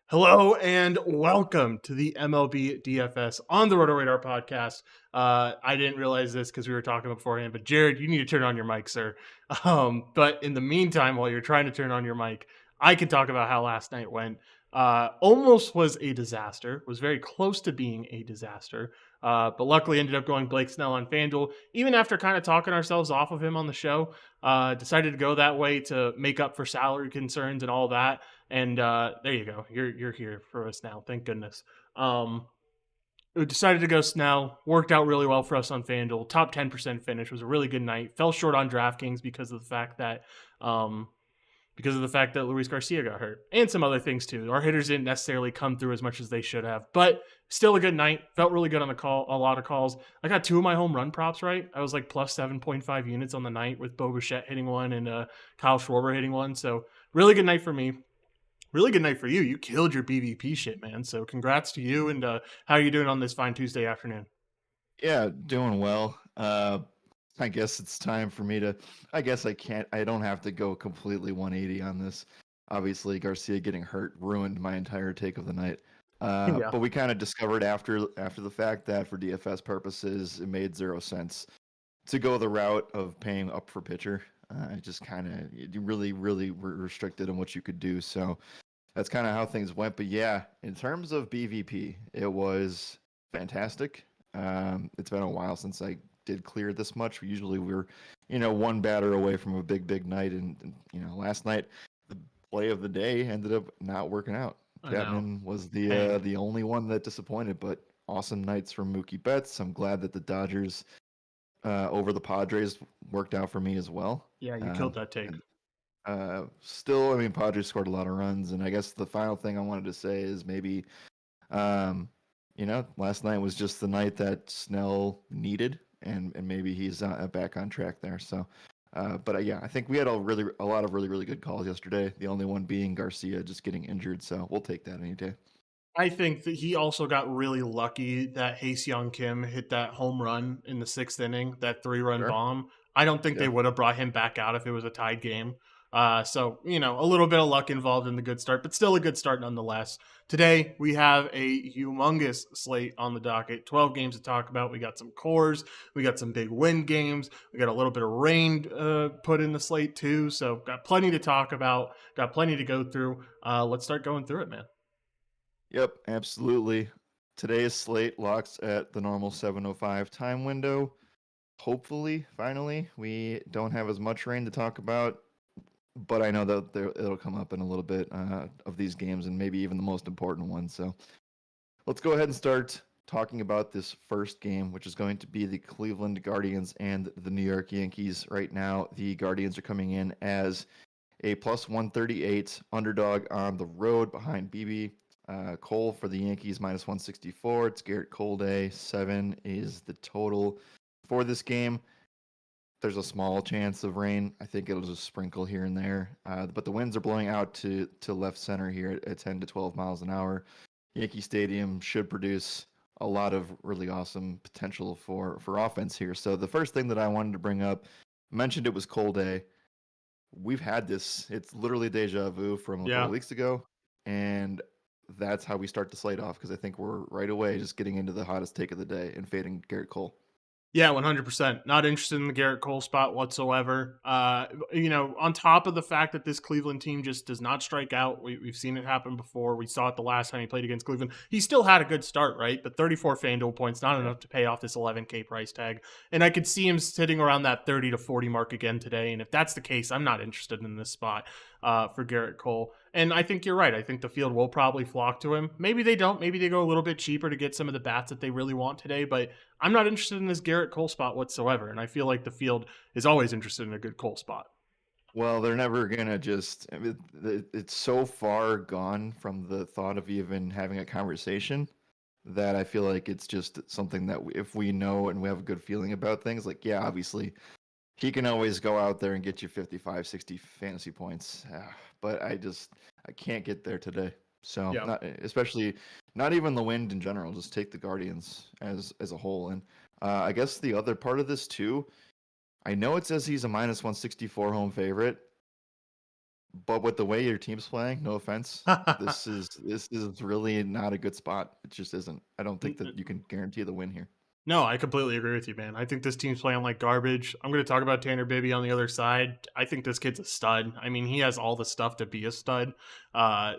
Hello and welcome to the MLB DFS on the RotoRadar Podcast. I didn't realize this because we were talking beforehand, but Jared, you need to turn on your mic, sir. But in the meantime, while you're trying to turn on your mic, I can talk about how last night went. Almost was a disaster, was very close to being a disaster, but luckily ended up going Blake Snell on FanDuel. Even after kind of talking ourselves off of him on the show, decided to go that way to make up for salary concerns and all that. And there you go. You're here for us now. Thank goodness. We decided to go Snell. Worked out really well for us on FanDuel. Top 10% finish. Was a really good night. Fell short on DraftKings because of the fact that Luis Garcia got hurt and some other things too. Our hitters didn't necessarily come through as much as they should have, but still a good night. Felt really good on the call. A lot of calls. I got two of my home run props right. I was like plus 7.5 units on the night with Bo Bichette hitting one and Kyle Schwarber hitting one. So really good night for me. Really good night for you. You killed your BVP shit, man. So congrats to you. And how are you doing on this fine Tuesday afternoon? Yeah, doing well. I guess it's time for me to. I guess I don't have to go completely 180 on this. Obviously, Garcia getting hurt ruined my entire take of the night. Yeah. But we kind of discovered after the fact that for DFS purposes, it made 0 sense to go the route of paying up for pitcher. It just kind of really were restricted on what you could do. So that's kind of how things went. But yeah, in terms of BVP, it was fantastic. It's been a while since I did clear this much. Usually we're, one batter away from a big night. And last night, the play of the day ended up not working out. I know. Chapman was the only one that disappointed, but awesome nights from Mookie Betts. I'm glad that the Dodgers over the Padres worked out for me as well. Yeah, you killed that take. Still, I mean, Padres scored a lot of runs, and I guess the final thing I wanted to say is maybe, last night was just the night that Snell needed, and maybe he's back on track there. So, but yeah, I think we had a lot of really good calls yesterday. The only one being Garcia just getting injured, so we'll take that any day. I think that he also got really lucky that Hae-Seong Kim hit that home run in the sixth inning, that 3-run Sure. bomb. I don't think Yeah. they would have brought him back out if it was a tied game. So, a little bit of luck involved in the good start, but still a good start nonetheless. Today, we have a humongous slate on the docket, 12 games to talk about. We got some cores, we got some big wind games, we got a little bit of rain put in the slate too. So, got plenty to talk about, got plenty to go through. Let's start going through it, man. Yep, absolutely. Today's slate locks at the normal 7:05 time window. Hopefully, finally, we don't have as much rain to talk about, but I know that it'll come up in a little bit of these games and maybe even the most important one. So let's go ahead and start talking about this first game, which is going to be the Cleveland Guardians and the New York Yankees. Right now, the Guardians are coming in as a plus 138 underdog on the road behind BB. Cole for the Yankees minus 164. It's Garrett Cole day. 7 is the total for this game. There's a small chance of rain. I think it'll just sprinkle here and there. But the winds are blowing out to left center here at 10 to 12 miles an hour. Yankee Stadium should produce a lot of really awesome potential for offense here. So the first thing that I wanted to bring up, mentioned it was cold day. We've had this. It's literally deja vu from a couple weeks ago. And that's how we start the slate off, because I think we're right away just getting into the hottest take of the day and fading Garrett Cole. Yeah, 100%. Not interested in the Garrett Cole spot whatsoever. On top of the fact that this Cleveland team just does not strike out. We've seen it happen before. We saw it the last time he played against Cleveland. He still had a good start, right? But 34 FanDuel points, not enough to pay off this 11K price tag. And I could see him sitting around that 30 to 40 mark again today. And if that's the case, I'm not interested in this spot for Garrett Cole. And I think you're right. I think the field will probably flock to him. Maybe they don't. Maybe they go a little bit cheaper to get some of the bats that they really want today. But I'm not interested in this Garrett Cole spot whatsoever. And I feel like the field is always interested in a good Cole spot. Well, they're never going to just, it's so far gone from the thought of even having a conversation that I feel like it's just something that if we know and we have a good feeling about things, like, yeah, obviously he can always go out there and get you 55, 60 fantasy points. But I can't get there today. So especially not even the wind in general, just take the Guardians as a whole. And I guess the other part of this too, I know it says he's a minus 164 home favorite. But with the way your team's playing, no offense, this is really not a good spot. It just isn't. I don't think that you can guarantee the win here. No, I completely agree with you, man. I think this team's playing like garbage. I'm going to talk about Tanner Bibby on the other side. I think this kid's a stud. I mean, he has all the stuff to be a stud.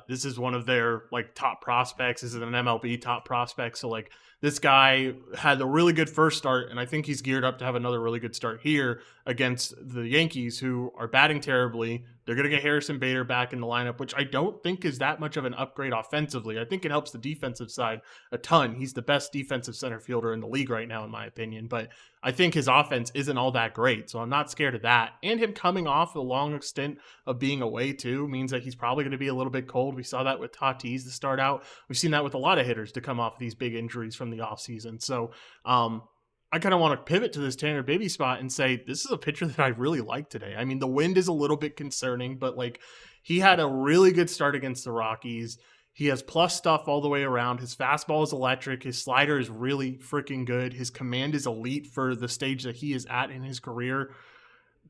This is one of their like top prospects. This is an MLB top prospect. So like this guy had a really good first start, and I think he's geared up to have another really good start here against the Yankees, who are batting terribly. They're going to get Harrison Bader back in the lineup, which I don't think is that much of an upgrade offensively. I think it helps the defensive side a ton. He's the best defensive center fielder in the league right now, in my opinion. But I think his offense isn't all that great. So I'm not scared of that. And him coming off a long stint of being away, too, means that he's probably going to be a little bit cold. We saw that with Tatis to start out. We've seen that with a lot of hitters to come off these big injuries from the offseason. So, I kind of want to pivot to this Tanner Bibby spot and say this is a pitcher that I really like today. I mean, the wind is a little bit concerning, but like he had a really good start against the Rockies. He has plus stuff all the way around. His fastball is electric. His slider is really freaking good. His command is elite for the stage that he is at in his career.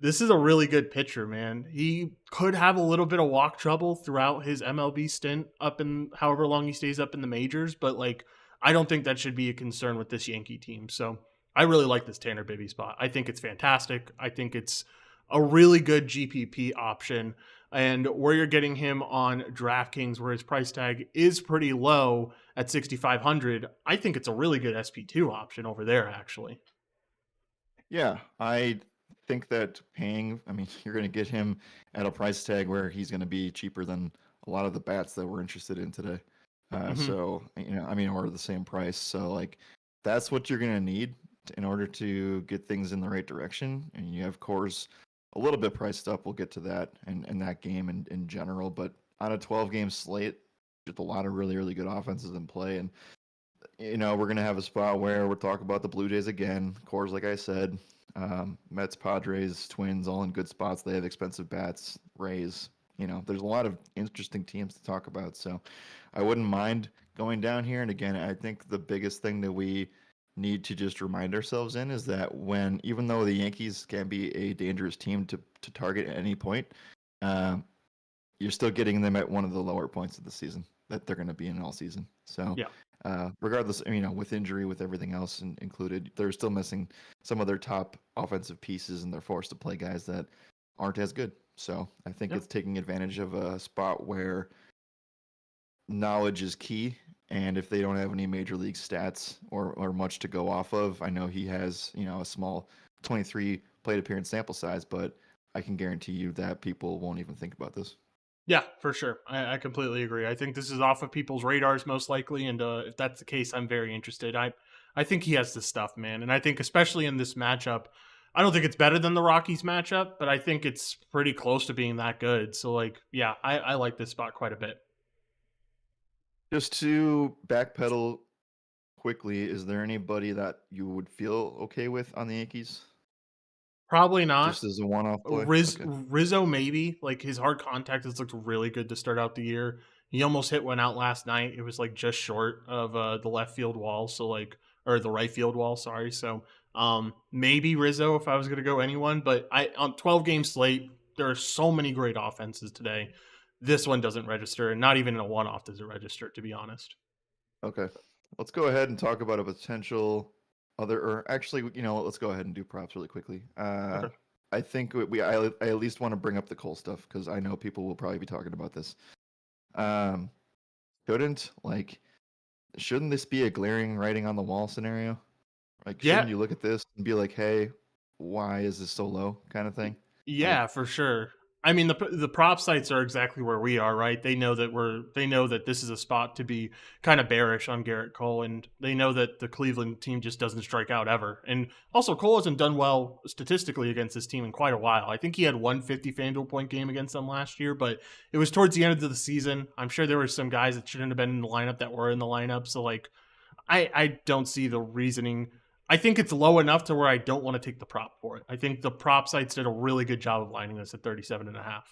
This is a really good pitcher, man. He could have a little bit of walk trouble throughout his MLB stint up in however long he stays up in the majors, but like I don't think that should be a concern with this Yankee team. So I really like this Tanner Bibby spot. I think it's fantastic. I think it's a really good GPP option. And where you're getting him on DraftKings, where his price tag is pretty low at 6,500, I think it's a really good SP2 option over there, actually. Yeah, I think that paying, I mean, you're going to get him at a price tag where he's going to be cheaper than a lot of the bats that we're interested in today. Mm-hmm. So, I mean, or the same price. So, like, that's what you're going to need in order to get things in the right direction. And you have Coors a little bit priced up. We'll get to that and that game in general. But on a 12-game slate, with a lot of really, really good offenses in play. And, we're going to have a spot where we're talking about the Blue Jays again. Coors, like I said, Mets, Padres, Twins, all in good spots. They have expensive bats. Rays. There's a lot of interesting teams to talk about. So I wouldn't mind going down here. And again, I think the biggest thing that we need to just remind ourselves in is that even though the Yankees can be a dangerous team to target at any point, you're still getting them at one of the lower points of the season that they're going to be in all season. So Yeah. Regardless, with injury, with everything else included, they're still missing some of their top offensive pieces, and they're forced to play guys that aren't as good. So I think it's taking advantage of a spot where knowledge is key. And if they don't have any major league stats or much to go off of, I know he has, a small 23 plate appearance sample size, but I can guarantee you that people won't even think about this. Yeah, for sure. I completely agree. I think this is off of people's radars most likely, and if that's the case, I'm very interested. I think he has the stuff, man, and I think especially in this matchup, I don't think it's better than the Rockies matchup, but I think it's pretty close to being that good. So, like, yeah, I like this spot quite a bit. Just to backpedal quickly, is there anybody that you would feel okay with on the Yankees? Probably not. Just as a one-off play? Okay. Rizzo, maybe. Like his hard contact has looked really good to start out the year. He almost hit one out last night. It was like just short of the left field wall. So like, or the right field wall. Sorry. So maybe Rizzo if I was going to go anyone. But on 12 game slate, there are so many great offenses today. This one doesn't register, and not even in a one off does it register. To be honest. Okay. Let's go ahead and talk about a potential or actually, let's go ahead and do props really quickly. Okay. I think I at least want to bring up the Cole stuff because I know people will probably be talking about this. Um, shouldn't this be a glaring writing on the wall scenario? Like, Yeah. shouldn't you look at this and be like, hey, why is this so low, kind of thing? Yeah, for sure. I mean, the prop sites are exactly where we are, right? They know that this is a spot to be kind of bearish on Garrett Cole, and they know that the Cleveland team just doesn't strike out ever. And also, Cole hasn't done well statistically against this team in quite a while. I think he had 150 FanDuel point game against them last year, but it was towards the end of the season. I'm sure there were some guys that shouldn't have been in the lineup that were in the lineup. So, like, I don't see the reasoning. I think it's low enough to where I don't want to take the prop for it. I think the prop sites did a really good job of lining this at 37.5.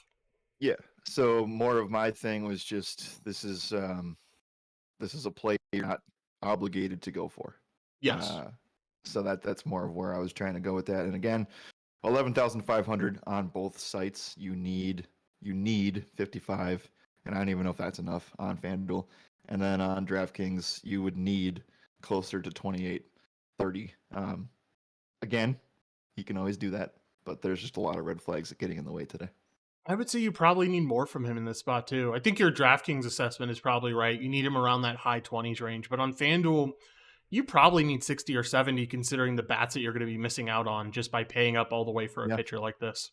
Yeah. So more of my thing was just this is a play you're not obligated to go for. Yes. So that's more of where I was trying to go with that. And again, 11,500 on both sites. You need you need 55, and I don't even know if that's enough on FanDuel. And then on DraftKings, you would need closer to 28, 30. Again, he can always do that, but there's just a lot of red flags getting in the way today. I would say you probably need more from him in this spot too. I think your DraftKings assessment is probably right. You need him around that high 20s range, but on FanDuel, you probably need 60 or 70 considering the bats that you're going to be missing out on just by paying up all the way for a Yeah. pitcher like this.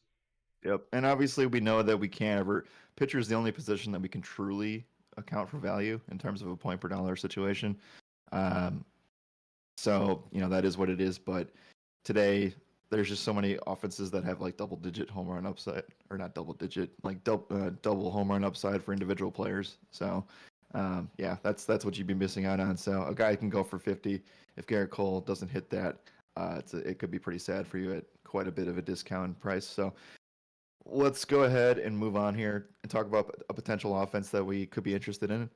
Yep. And obviously, we know that we can't ever. Pitcher is the only position that we can truly account for value in terms of a point per dollar situation. Um, so, that is what it is. But today, there's just so many offenses that have like double digit home run upside, or not double digit, like double home run upside for individual players. So, yeah, that's what you'd be missing out on. So, a guy can go for 50. If Garrett Cole doesn't hit that, it could be pretty sad for you at quite a bit of a discount price. So, let's go ahead and move on here and talk about a potential offense that we could be interested in.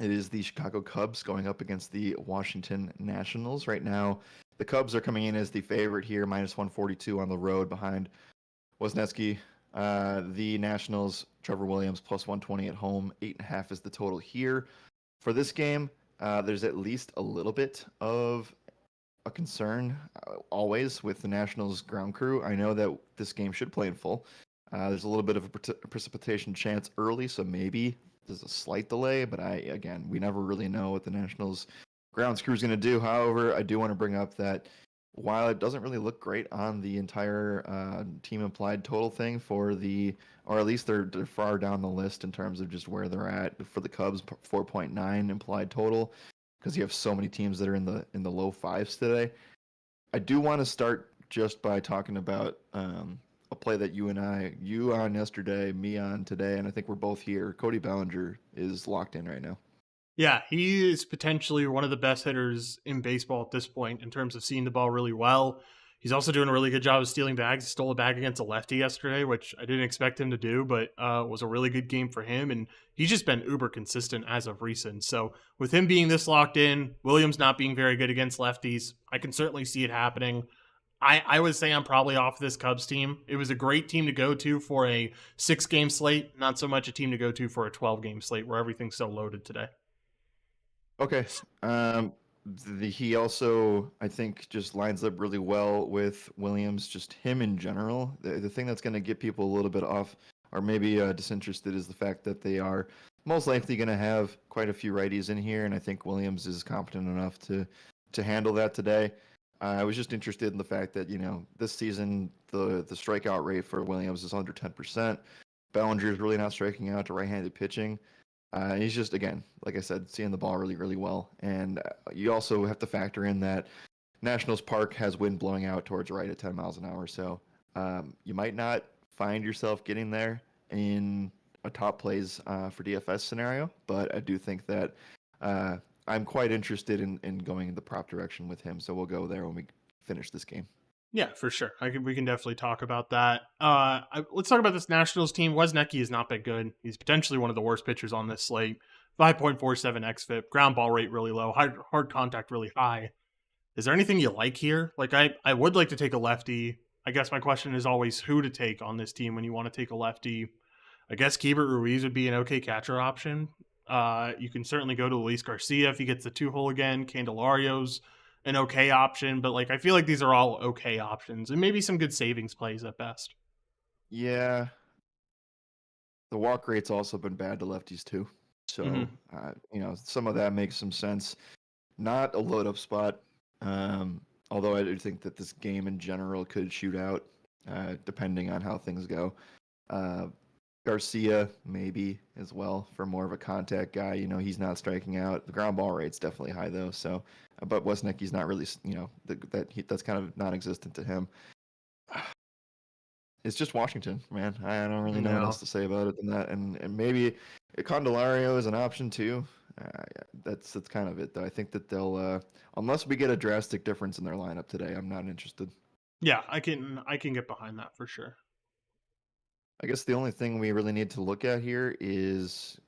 It is the Chicago Cubs going up against the Washington Nationals. Right now, the Cubs are coming in as the favorite here, minus 142 on the road behind Wozniacki. The Nationals, Trevor Williams, plus 120 at home. 8.5 is the total here. For this game, there's at least a little bit of a concern always with the Nationals ground crew. I know that this game should play in full. There's a little bit of a precipitation chance early, so maybe there's a slight delay, but we never really know what the Nationals grounds crew is going to do. However, I do want to bring up that while it doesn't really look great on the entire team implied total thing or at least they're far down the list in terms of just where they're at for the Cubs, 4.9 implied total, because you have so many teams that are in the low fives today. I do want to start just by talking about a play that you on yesterday, me on today, and I think we're both here. Cody Bellinger is locked in right now. Yeah, he is potentially one of the best hitters in baseball at this point in terms of seeing the ball really well. He's also doing a really good job of stealing bags. He stole a bag against a lefty yesterday, which I didn't expect him to do, but was a really good game for him. And he's just been uber consistent as of recent. So with him being this locked in, Williams not being very good against lefties, I can certainly see it happening. I would say I'm probably off this Cubs team. It was a great team to go to for a 6-game slate, not so much a team to go to for a 12-game slate where everything's so loaded today. Okay. He also, I think, just lines up really well with Williams, just him in general. The thing that's going to get people a little bit off or maybe disinterested is the fact that they are most likely going to have quite a few righties in here, and I think Williams is competent enough to handle that today. I was just interested in the fact that, this season, the strikeout rate for Williams is under 10%. Bellinger is really not striking out to right-handed pitching. He's just, again, like I said, seeing the ball really, really well. And you also have to factor in that Nationals Park has wind blowing out towards right at 10 miles an hour. So you might not find yourself getting there in a top plays for DFS scenario. But I do think that I'm quite interested in going in the prop direction with him. So we'll go there when we finish this game. Yeah, for sure. We can definitely talk about that. Let's talk about this Nationals team. Wozniacki has not been good. He's potentially one of the worst pitchers on this slate. 5.47 xFIP, ground ball rate really low, hard contact really high. Is there anything you like here? Like I would like to take a lefty. I guess my question is always who to take on this team when you want to take a lefty. I guess Keibert Ruiz would be an okay catcher option. You can certainly go to Luis Garcia if he gets the 2-hole again. Candelario's an okay option, but I feel like these are all okay options and maybe some good savings plays at best. Yeah. The walk rate's also been bad to lefties too. So, some of that makes some sense. Not a load up spot. Although I do think that this game in general could shoot out, depending on how things go. Garcia, maybe as well, for more of a contact guy. He's not striking out. The ground ball rate's definitely high, though. So, but Wozniacki's not really, that's kind of non existent to him. It's just Washington, man. I don't really know what else to say about it than that. And maybe Candelario is an option too. That's kind of it, though. I think that they'll, unless we get a drastic difference in their lineup today, I'm not interested. Yeah, I can get behind that for sure. I guess the only thing we really need to look at here is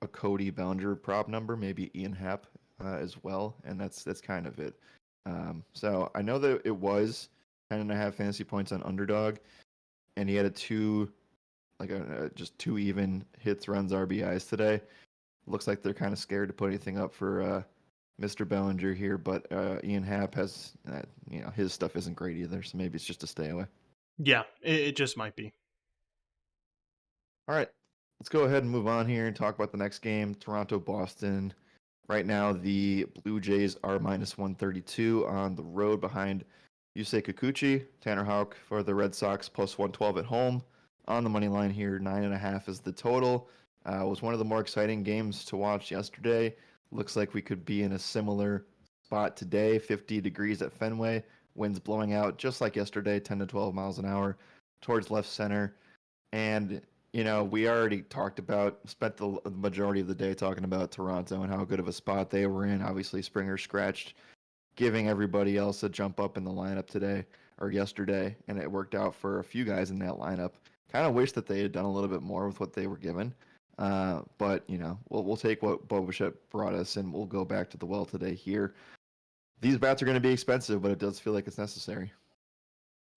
a Cody Bellinger prop number, maybe Ian Happ as well, and that's kind of it. So I know that it was 10.5 fantasy points on Underdog, and he had a 2 like just 2 even hits, runs, RBIs today. Looks like they're kind of scared to put anything up for Mr. Bellinger here, but Ian Happ has, his stuff isn't great either, so maybe it's just a stay away. Yeah, it just might be. All right, let's go ahead and move on here and talk about the next game, Toronto-Boston. Right now, the Blue Jays are -132 on the road behind Yusei Kikuchi. Tanner Houck for the Red Sox +112 at home. On the money line here, 9.5 is the total. Was one of the more exciting games to watch yesterday. Looks like we could be in a similar spot today. 50 degrees at Fenway. Winds blowing out just like yesterday, 10 to 12 miles an hour towards left center. And we already spent the majority of the day talking about Toronto and how good of a spot they were in. Obviously, Springer scratched, giving everybody else a jump up in the lineup today or yesterday, and it worked out for a few guys in that lineup. Kind of wish that they had done a little bit more with what they were given. But, we'll take what Bo Bichette brought us, and we'll go back to the well today here. These bats are going to be expensive, but it does feel like it's necessary.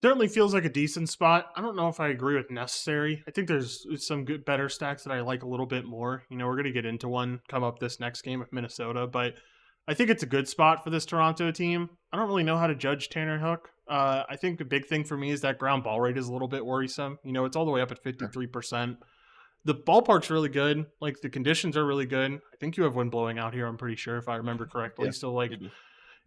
Certainly feels like a decent spot. I don't know if I agree with necessary. I think there's some good, better stacks that I like a little bit more. We're going to get into one come up this next game with Minnesota, but I think it's a good spot for this Toronto team. I don't really know how to judge Tanner Hook. I think the big thing for me is that ground ball rate is a little bit worrisome. It's all the way up at 53%. The ballpark's really good. Like, the conditions are really good. I think you have wind blowing out here, I'm pretty sure, if I remember correctly. Yeah, so,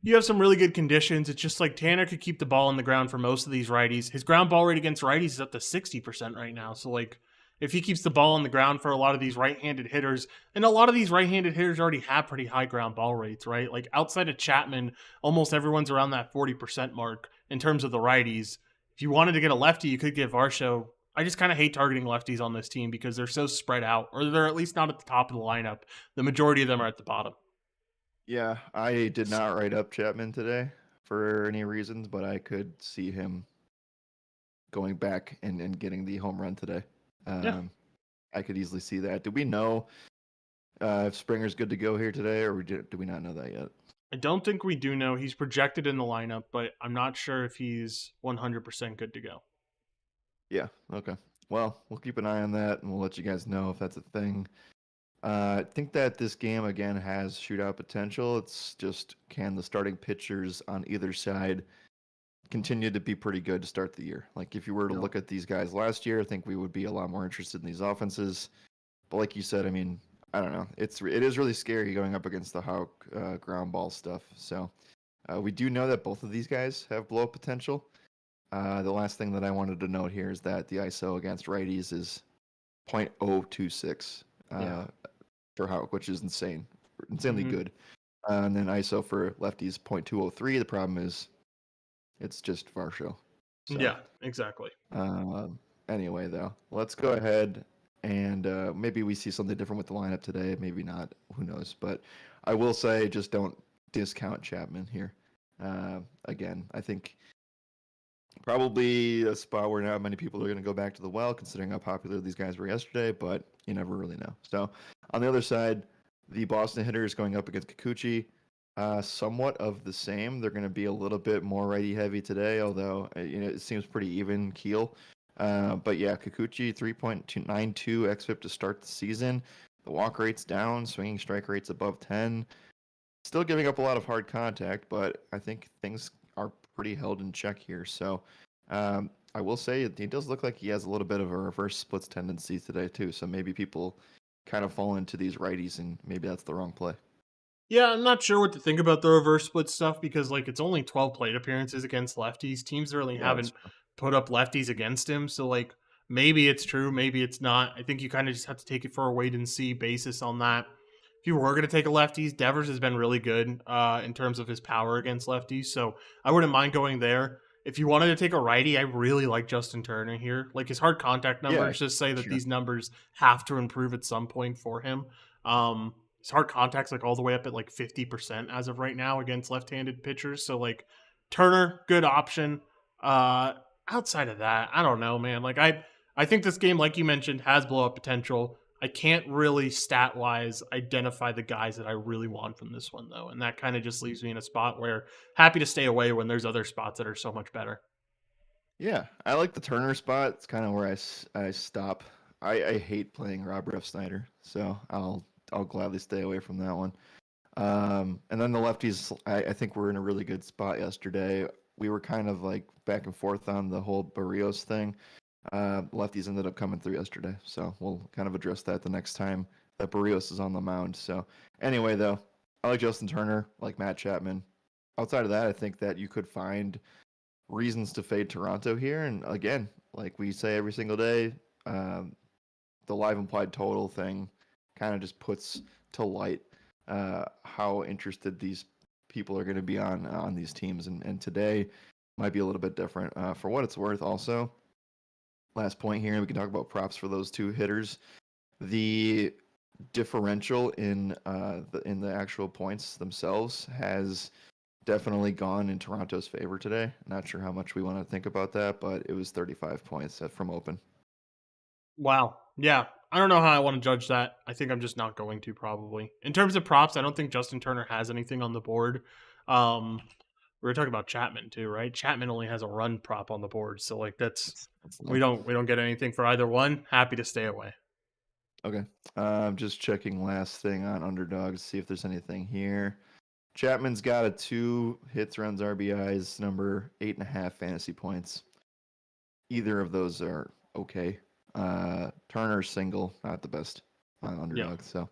you have some really good conditions. It's just like Tanner could keep the ball on the ground for most of these righties. His ground ball rate against righties is up to 60% right now. So, if he keeps the ball on the ground for a lot of these right-handed hitters, and a lot of these right-handed hitters already have pretty high ground ball rates, right? Like, outside of Chapman, almost everyone's around that 40% mark in terms of the righties. If you wanted to get a lefty, you could get Varsho. I just kind of hate targeting lefties on this team because they're so spread out, or they're at least not at the top of the lineup. The majority of them are at the bottom. Yeah, I did not write up Chapman today for any reasons, but I could see him going back and getting the home run today. Yeah. I could easily see that. Do we know if Springer's good to go here today, or do we not know that yet? I don't think we do know. He's projected in the lineup, but I'm not sure if he's 100% good to go. Yeah, okay. Well, we'll keep an eye on that, and we'll let you guys know if that's a thing. I think that this game, again, has shootout potential. It's just, can the starting pitchers on either side continue to be pretty good to start the year? Like, if you were to look at these guys last year, I think we would be a lot more interested in these offenses. But like you said, I mean, I don't know. It is really scary going up against the Houck ground ball stuff. So we do know that both of these guys have blow-up potential. The last thing that I wanted to note here is that the ISO against righties is 0.026. For Houck, which is insanely good. And then ISO for lefties 0.203. The problem is it's just Varsho. So, yeah, exactly. Anyway, though, let's go ahead and maybe we see something different with the lineup today. Maybe not. Who knows? But I will say, just don't discount Chapman here. Again, I think probably a spot where not many people are going to go back to the well, considering how popular these guys were yesterday, but you never really know. So on the other side, the Boston hitters going up against Kikuchi, somewhat of the same. They're going to be a little bit more righty heavy today, although it seems pretty even keel. But yeah, Kikuchi 3.92 xFIP to start the season. The walk rate's down, swinging strike rate's above 10. Still giving up a lot of hard contact, but I think things are pretty held in check here. So I will say he does look like he has a little bit of a reverse splits tendency today too. So maybe people kind of fall into these righties and maybe that's the wrong play. Yeah, I'm not sure what to think about the reverse split stuff because it's only 12 plate appearances against lefties. Teams really haven't put up lefties against him. So maybe it's true, maybe it's not. I think you kind of just have to take it for a wait and see basis on that. If you were going to take a lefties, Devers has been really good in terms of his power against lefties. So I wouldn't mind going there. If you wanted to take a righty, I really like Justin Turner here. His hard contact numbers just say that these numbers have to improve at some point for him. His hard contact's all the way up at 50% as of right now against left-handed pitchers. So Turner, good option. Outside of that, I don't know, man. I think this game, like you mentioned, has blow-up potential. I can't really stat-wise identify the guys that I really want from this one, though. And that kind of just leaves me in a spot where happy to stay away when there's other spots that are so much better. Yeah, I like the Turner spot. It's kind of where I stop. I hate playing Rob Snyder, so I'll gladly stay away from that one. And then the lefties, I think we're in a really good spot yesterday. We were kind of like back and forth on the whole Barrios thing. Lefties ended up coming through yesterday, so we'll kind of address that the next time that Barrios is on the mound. So anyway, though, I like Justin Turner, I like Matt Chapman. Outside of that, I think that you could find reasons to fade Toronto here. And again, like we say every single day, the live implied total thing kind of just puts to light how interested these people are going to be on these teams. And today might be a little bit different. For what it's worth, also, last point here, we can talk about props for those two hitters. The differential in the actual points themselves has definitely gone in Toronto's favor today. Not sure how much we want to think about that, but it was 35 points from open. Wow. Yeah. I don't know how I want to judge that. I think I'm just not going to, probably. In terms of props, I don't think Justin Turner has anything on the board. We were talking about Chapman too, right? Chapman only has a run prop on the board, so like that's we don't get anything for either one. Happy to stay away. Okay. Just checking last thing on underdogs, see if there's anything here. Chapman's got a 2 hits, runs, RBIs, number 8.5 fantasy points. Either of those are okay. Turner's single, not the best on underdog. Yeah. So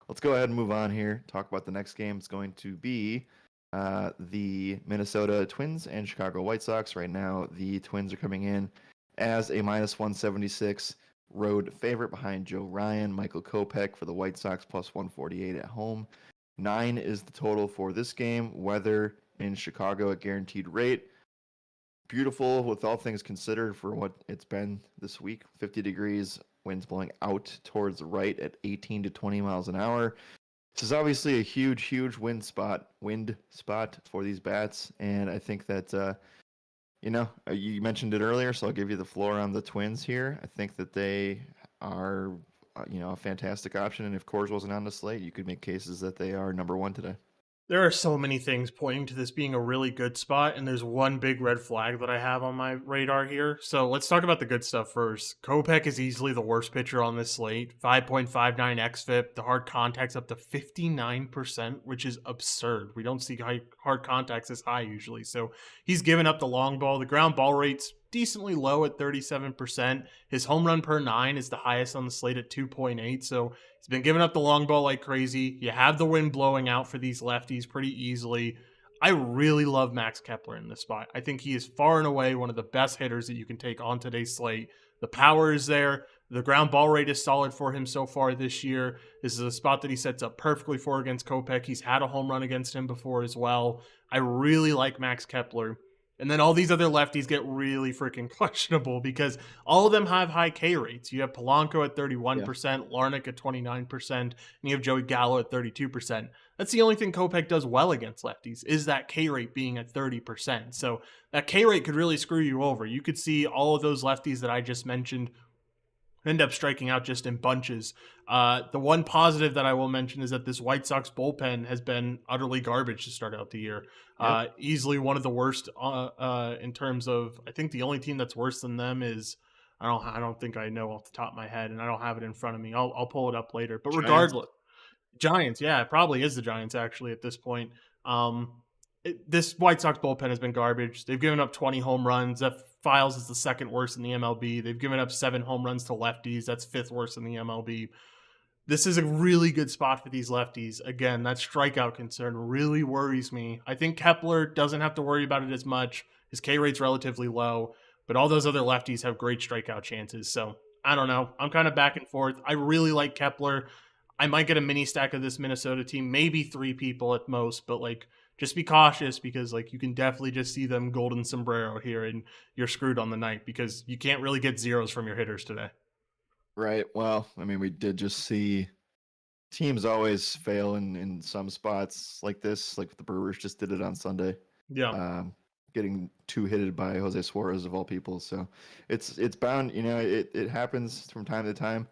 let's go ahead and move on here. Talk about the next game. It's going to be the Minnesota Twins and Chicago White Sox. Right now, the Twins are coming in as a minus 176 road favorite behind Joe Ryan, Michael Kopech for the White Sox, plus 148 at home. 9 is the total for this game. Weather in Chicago at guaranteed rate. Beautiful with all things considered for what it's been this week. 50 degrees, winds blowing out towards the right at 18 to 20 miles an hour. This is obviously a huge wind spot for these bats. And I think that, you mentioned it earlier, so I'll give you the floor on the Twins here. I think that they are, a fantastic option. And if Coors wasn't on the slate, you could make cases that they are number one today. There are so many things pointing to this being a really good spot, and there's one big red flag that I have on my radar here. So let's talk about the good stuff first. Kopech is easily the worst pitcher on this slate. 5.59 xFIP. The hard contact's up to 59%, which is absurd. We don't see hard contacts this high usually. So he's given up the long ball. The ground ball rate's decently low at 37%. His home run per 9 is the highest on the slate at 2.8. So he's been giving up the long ball like crazy. You have the wind blowing out for these lefties pretty easily. I really love Max Kepler in this spot. I think he is far and away one of the best hitters that you can take on today's slate. The power is there. The ground ball rate is solid for him so far this year. This is a spot that he sets up perfectly for against Kopech. He's had a home run against him before as well. I really like Max Kepler. And then all these other lefties get really freaking questionable because all of them have high K rates. You have Polanco at 31%, Larnach at 29%, and you have Joey Gallo at 32%. That's the only thing Kopech does well against lefties, is that K rate being at 30%. So that K rate could really screw you over. You could see all of those lefties that I just mentioned end up striking out just in bunches. The one positive that I will mention is that this White Sox bullpen has been utterly garbage to start out the year. Easily one of the worst in terms of, I think the only team that's worse than them is, I don't think I know off the top of my head, and I don't have it in front of me. I'll pull it up later. But regardless, Giants, yeah, it probably is the Giants actually at this point. This White Sox bullpen has been garbage. They've given up 20 home runs. That Files is the second worst in the MLB. They've given up 7 home runs to lefties. That's 5th worst in the MLB. This is a really good spot for these lefties. Again, that strikeout concern really worries me. I think Kepler doesn't have to worry about it as much. His K rate's relatively low, but all those other lefties have great strikeout chances. So I don't know. I'm kind of back and forth. I really like Kepler. I might get a mini stack of this Minnesota team, maybe 3 people at most, but just be cautious because you can definitely just see them golden sombrero here and you're screwed on the night because you can't really get zeros from your hitters today. Right. Well, I mean, we did just see teams always fail in some spots like this. Like the Brewers just did it on Sunday. Yeah. Getting 2-hitted by Jose Suarez of all people. So it's bound, it happens from time to time.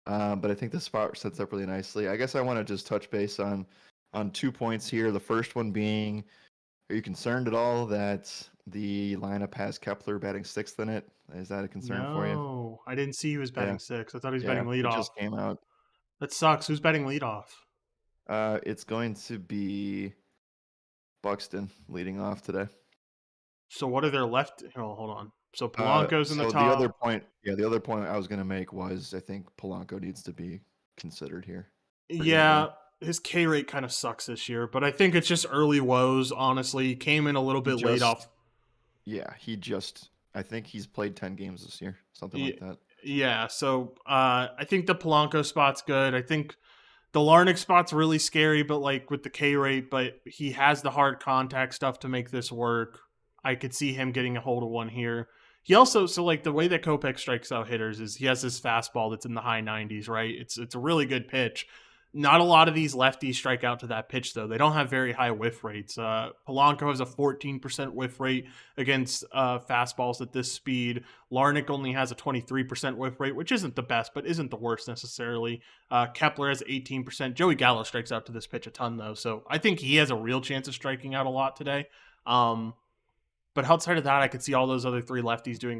But I think the spot sets up really nicely. I guess I want to just touch base on 2 points here. The first one being Are you concerned at all that the lineup has Kepler batting sixth in it? Is that a concern for you? No, I didn't see he was Yeah, batting sixth. I thought he was yeah, batting it leadoff. just came out. That sucks. Who's batting leadoff? It's going to be Buxton leading off today. So what are their left? Oh, hold on. So Polanco's in the So the other top. point, the other point I was going to make was I think Polanco needs to be considered here pretty heavily. Yeah, his K rate kind of sucks this year, but I think it's just early woes. Honestly, he came in a little He bit late just, off. yeah, I think he's played 10 games this year, something like that. Yeah, so I think the Polanco spot's good. I think the Larnach spot's really scary, but like with the K rate, but he has the hard contact stuff to make this work. I could see him getting a hold of one here. He also, so like the way that Kopech strikes out hitters is he has this fastball that's in the high 90s, right? It's a really good pitch. Not a lot of these lefties strike out to that pitch, though. They don't have very high whiff rates. Polanco has a 14% whiff rate against fastballs at this speed. Larnach only has a 23% whiff rate, which isn't the best, but isn't the worst necessarily. Kepler has 18%. Joey Gallo strikes out to this pitch a ton, though. So I think he has a real chance of striking out a lot today. But outside of that, I could see all those other three lefties doing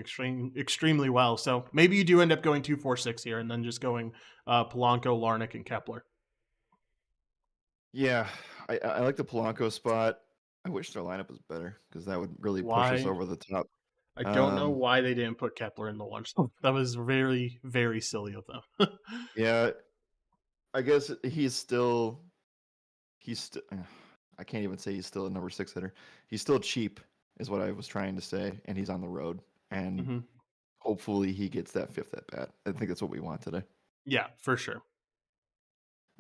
extremely well. So maybe you do end up going 2-4-6 here and then just going Polanco, Larnach, and Kepler. Yeah, I like the Polanco spot. I wish their lineup was better because that would really push us over the top. I don't know why they didn't put Kepler in the one. That was very, very silly of them. Yeah, I guess he's still. I can't even say he's still a number 6 hitter. He's still cheap, is what I was trying to say, and he's on the road. And hopefully he gets that fifth at bat. I think that's what we want today. Yeah, for sure.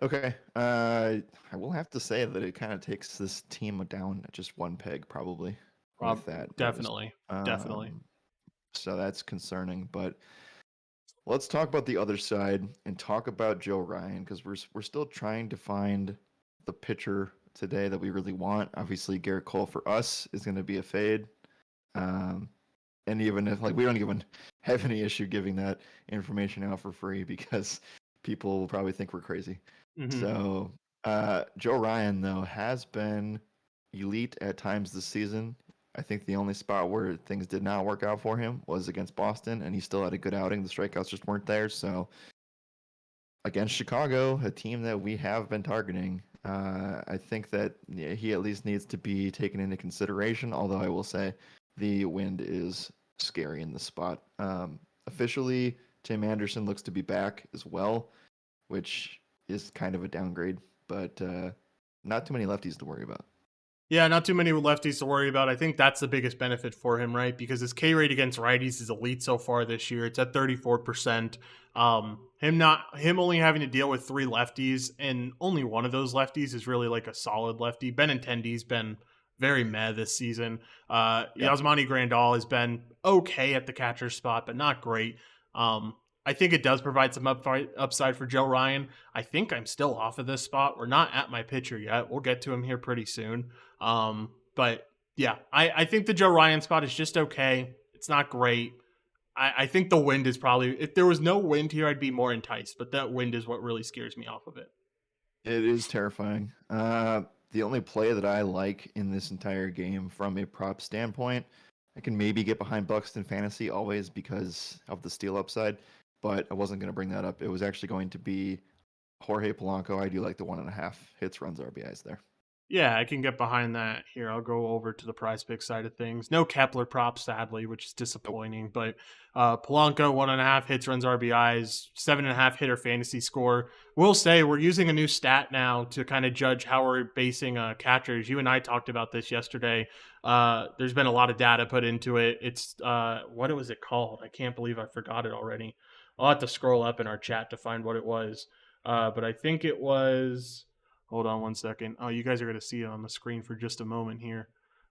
Okay. I will have to say that it kind of takes this team down just one peg, probably. With that, definitely. So that's concerning. But let's talk about the other side and talk about Joe Ryan because we're still trying to find the pitcher today that we really want. Obviously, Garrett Cole for us is going to be a fade. And even if we don't even have any issue giving that information out for free because people will probably think we're crazy. So Joe Ryan, though, has been elite at times this season. I think the only spot where things did not work out for him was against Boston, and he still had a good outing. The strikeouts just weren't there. So against Chicago, a team that we have been targeting, I think that he at least needs to be taken into consideration, although I will say the wind is scary in the spot. Officially, Tim Anderson looks to be back as well, which is kind of a downgrade, but not too many lefties to worry about. Yeah, not too many lefties to worry about. I think that's the biggest benefit for him, right? Because his K rate against righties is elite so far this year. It's at 34%. Him only having to deal with three lefties, and only one of those lefties is really like a solid lefty. Benintendi's been very meh this season. Yasmani Grandal has been okay at the catcher spot, but not great. I think it does provide some upside for Joe Ryan. I think I'm still off of this spot. We're not at my pitcher yet. We'll get to him here pretty soon. But yeah, I think the Joe Ryan spot is just okay. It's not great. I think the wind is probably, if there was no wind here, I'd be more enticed, but that wind is what really scares me off of it. It is terrifying. The only play that I like in this entire game from a prop standpoint, I can maybe get behind Buxton Fantasy always because of the steal upside, but I wasn't going to bring that up. It was actually going to be Jorge Polanco. I do like the 1.5 hits, runs, RBIs there. Yeah, I can get behind that here. I'll go over to the prize pick side of things. No Kepler props, sadly, which is disappointing. But Polanco, 1.5 hits, runs, RBIs, 7.5 hitter fantasy score. We'll say we're using a new stat now to kind of judge how we're basing catchers. You and I talked about this yesterday. There's been a lot of data put into it. It's what was it called? I can't believe I forgot it already. I'll have to scroll up in our chat to find what it was. But I think it was... Hold on one second. Oh, you guys are going to see it on the screen for just a moment here.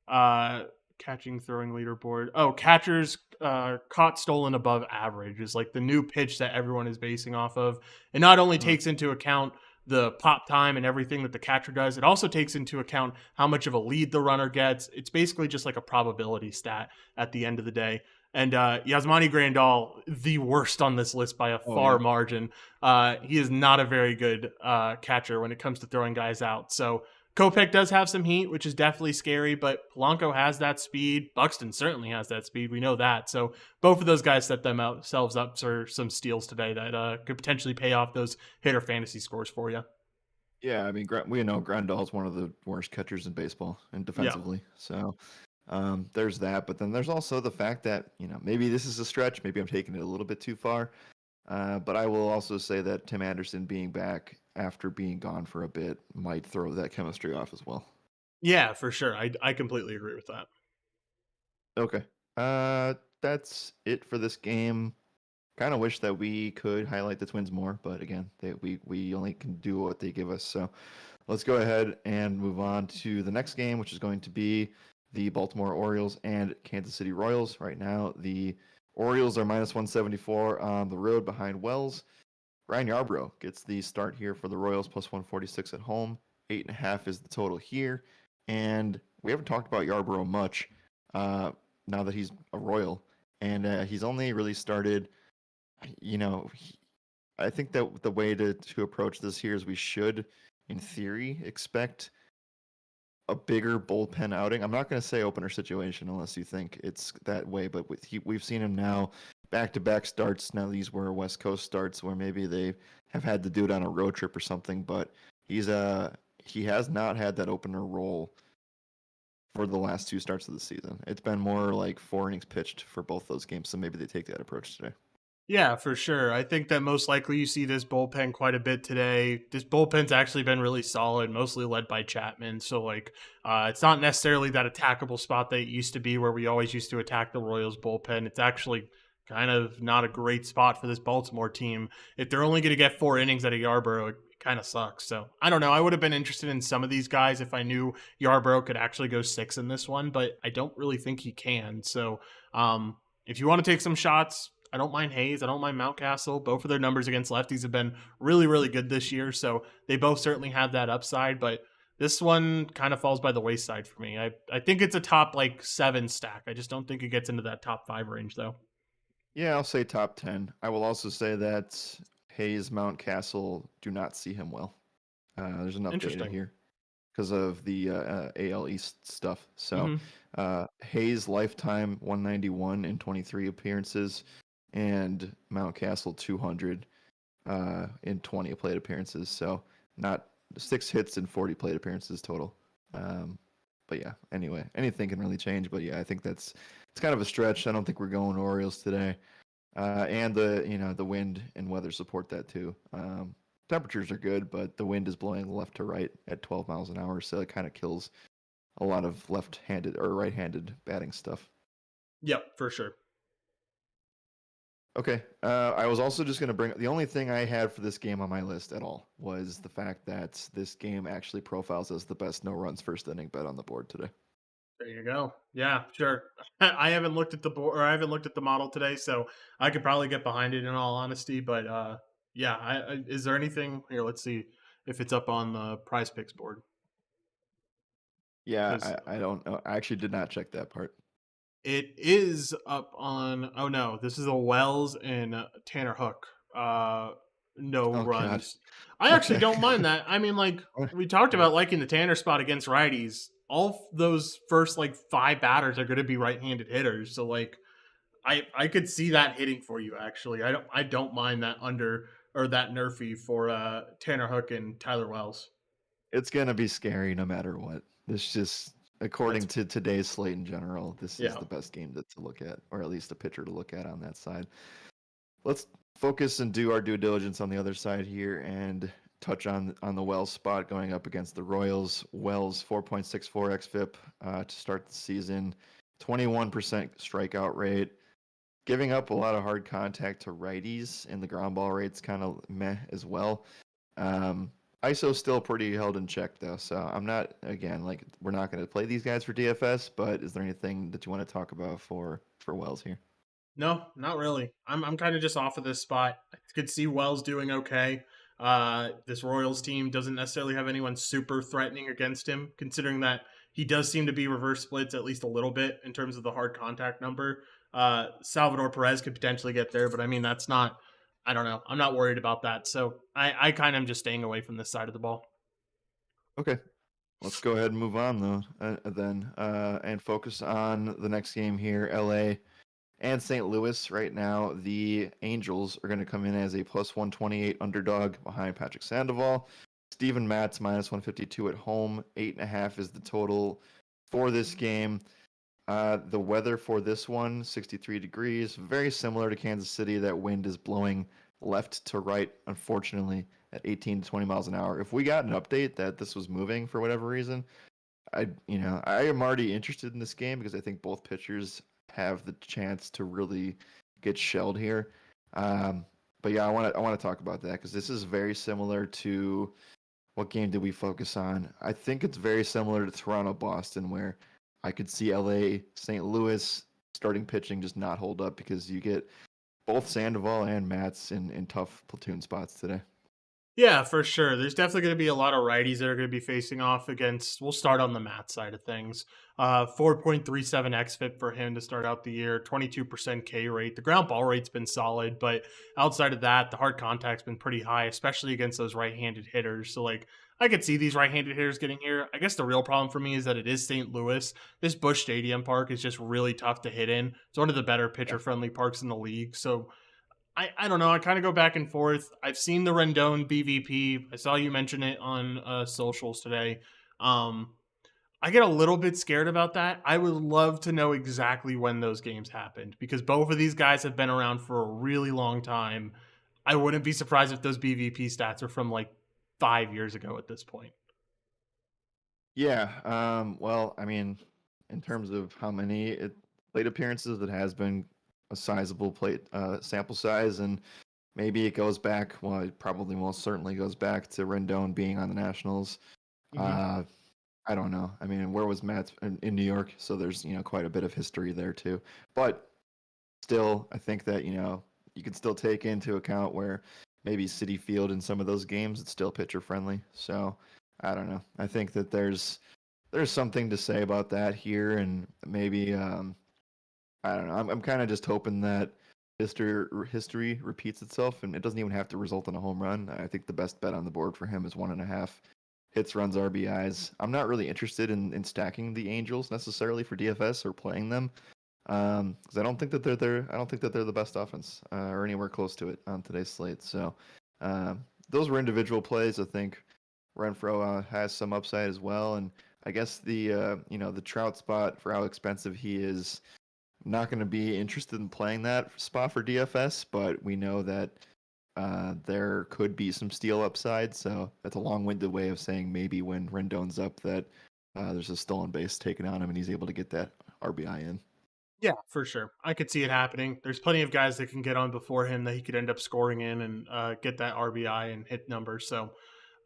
Catching, throwing leaderboard. Oh, catchers caught, stolen above average is like the new pitch that everyone is basing off of. It not only takes into account the pop time and everything that the catcher does, it also takes into account how much of a lead the runner gets. It's basically just like a probability stat at the end of the day. And Yasmani Grandal, the worst on this list by a far margin. He is not a very good catcher when it comes to throwing guys out. So Kopech does have some heat, which is definitely scary, but Polanco has that speed. Buxton certainly has that speed. We know that. So both of those guys set themselves up for some steals today that could potentially pay off those hitter fantasy scores for you. Yeah, I mean, we know Grandal's one of the worst catchers in baseball and Yeah. defensively. So there's that. But then there's also the fact that, maybe this is a stretch. Maybe I'm taking it a little bit too far. But I will also say that Tim Anderson being back after being gone for a bit might throw that chemistry off as well. Yeah, for sure. I completely agree with that. Okay. That's it for this game. Kind of wish that we could highlight the Twins more, but again, we only can do what they give us. So let's go ahead and move on to the next game, which is going to be the Baltimore Orioles and Kansas City Royals. Right now, the Orioles are minus 174 on the road behind Wells. Ryan Yarbrough gets the start here for the Royals, plus 146 at home. 8.5 is the total here. And we haven't talked about Yarbrough much now that he's a Royal. And he's only really started, I think that the way to approach this here is we should, in theory, expect a bigger bullpen outing. I'm not going to say opener situation unless you think it's that way, but we've seen him now back-to-back starts. Now these were West Coast starts where maybe they have had to do it on a road trip or something, but he has not had that opener role for the last two starts of the season. It's been more like 4 innings pitched for both those games, so maybe they take that approach today. Yeah, for sure. I think that most likely you see this bullpen quite a bit today. This bullpen's actually been really solid, mostly led by Chapman. So, it's not necessarily that attackable spot that it used to be where we always used to attack the Royals bullpen. It's actually kind of not a great spot for this Baltimore team. If they're only going to get 4 innings out of Yarbrough, it kind of sucks. So, I don't know. I would have been interested in some of these guys if I knew Yarbrough could actually go 6 in this one, but I don't really think he can. So, if you want to take some shots, I don't mind Hayes. I don't mind Mountcastle. Both of their numbers against lefties have been really, really good this year. So they both certainly have that upside. But this one kind of falls by the wayside for me. I think it's a top 7 stack. I just don't think it gets into that top 5 range, though. Yeah, I'll say top 10. I will also say that Hayes, Mountcastle do not see him well. There's enough data here because of the AL East stuff. So Hayes lifetime 191 in 23 appearances, and Mountcastle 200 in 20 plate appearances. So not 6 hits and 40 plate appearances total. But yeah, anyway, anything can really change. But yeah, I think it's kind of a stretch. I don't think we're going Orioles today. And the wind and weather support that too. Temperatures are good, but the wind is blowing left to right at 12 miles an hour, so it kind of kills a lot of left-handed or right-handed batting stuff. Yep, for sure. Okay. I was also just going to bring the only thing I had for this game on my list at all was the fact that this game actually profiles as the best no runs first inning bet on the board today. There you go. Yeah, sure. I haven't looked at the board, or I haven't looked at the model today, so I could probably get behind it in all honesty. But yeah, is there anything here? Let's see if it's up on the Prize Picks board. Yeah, I don't know. I actually did not check that part. It is up on. Oh no, this is a Wells and Tanner Hook. No runs. God. I actually don't mind that. I mean, we talked about liking the Tanner spot against righties. All those first 5 batters are going to be right-handed hitters. So I could see that hitting for you. Actually, I don't mind that under or that nerfy for Tanner Hook and Tyler Wells. It's gonna be scary no matter what. This just according to today's slate in general, this is the best game to look at, or at least a pitcher to look at on that side. Let's focus and do our due diligence on the other side here and touch on the Wells spot going up against the Royals. Wells 4.64 xFIP to start the season, 21% strikeout rate, giving up a lot of hard contact to righties, and the ground ball rate's kind of meh as well. ISO still pretty held in check though, so I'm not, again, we're not going to play these guys for DFS, but is there anything that you want to talk about for Wells here? No, not really. I'm kind of just off of this spot. I could see Wells doing okay. This Royals team doesn't necessarily have anyone super threatening against him, considering that he does seem to be reverse splits at least a little bit in terms of the hard contact number. Salvador Perez could potentially get there, but I mean, that's not, I don't know. I'm not worried about that. So I kind of am just staying away from this side of the ball. Okay. Let's go ahead and move on though, and focus on the next game here. LA and St. Louis. Right now, the Angels are going to come in as a plus 128 underdog behind Patrick Sandoval. Steven Matz minus 152 at home. 8.5 is the total for this game. The weather for this one, 63 degrees, very similar to Kansas City. That wind is blowing left to right, unfortunately, at 18 to 20 miles an hour. If we got an update that this was moving for whatever reason, I am already interested in this game because I think both pitchers have the chance to really get shelled here. Um, but yeah, I want to talk about that because this is very similar to what game did we focus on? I think it's very similar to Toronto Boston, where I could see LA St. Louis starting pitching just not hold up because you get both Sandoval and Mats in tough platoon spots today. Yeah, for sure. There's definitely going to be a lot of righties that are going to be facing off against. We'll start on the Matt side of things. 4.37 xFIP for him to start out the year, 22% K rate. The ground ball rate's been solid, but outside of that, the hard contact's been pretty high, especially against those right-handed hitters. So, like, I could see these right-handed hitters getting here. I guess the real problem for me is that it is St. Louis. This Busch Stadium park is just really tough to hit in. It's one of the better Yeah. pitcher-friendly parks in the league. So I don't know. I kind of go back and forth. I've seen the Rendon BVP. I saw you mention it on socials today. Um, I get a little bit scared about that. I would love to know exactly when those games happened because both of these guys have been around for a really long time. I wouldn't be surprised if those BVP stats are from like 5 years ago at this point. Yeah. Well, I mean, in terms of how many plate appearances, it has been a sizable plate sample size, and maybe it goes back. Well, it probably most certainly goes back to Rendon being on the Nationals. Mm-hmm. Uh, I don't know. I mean, where was Matt in New York? So there's quite a bit of history there too. But still, I think that you can still take into account where maybe City Field in some of those games it's still pitcher friendly. So I don't know. I think that there's something to say about that here, and maybe I don't know. I'm kind of just hoping that history repeats itself, and it doesn't even have to result in a home run. I think the best bet on the board for him is 1.5 hits, runs, RBIs. I'm not really interested in stacking the Angels necessarily for DFS or playing them because I don't think that they're there. I don't think that they're the best offense or anywhere close to it on today's slate. So those were individual plays. I think Renfro has some upside as well, and I guess the Trout spot for how expensive he is. Not going to be interested in playing that spot for DFS, but we know that there could be some steal upside. So that's a long-winded way of saying maybe when Rendon's up that there's a stolen base taken on him and he's able to get that RBI in. Yeah, for sure. I could see it happening. There's plenty of guys that can get on before him that he could end up scoring in and get that RBI and hit numbers. So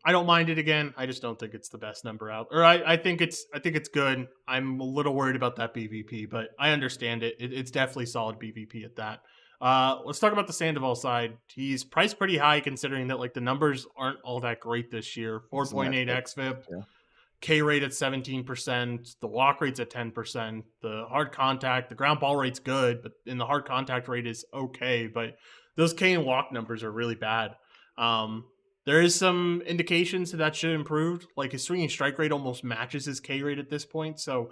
I don't mind it again. I just don't think it's the best number out. Or I think it's good. I'm a little worried about that BVP, but I understand it. It's definitely solid BVP at that. Let's talk about the Sandoval side. He's priced pretty high considering that like the numbers aren't all that great this year. He's not 4.8 good. xFIP, Yeah. K rate at 17%, the walk rate's at 10%, the hard contact, the ground ball rate's good, but in the hard contact rate is okay, but those K and walk numbers are really bad. Um, there is some indications that should improve. Like his swinging strike rate almost matches his K rate at this point. So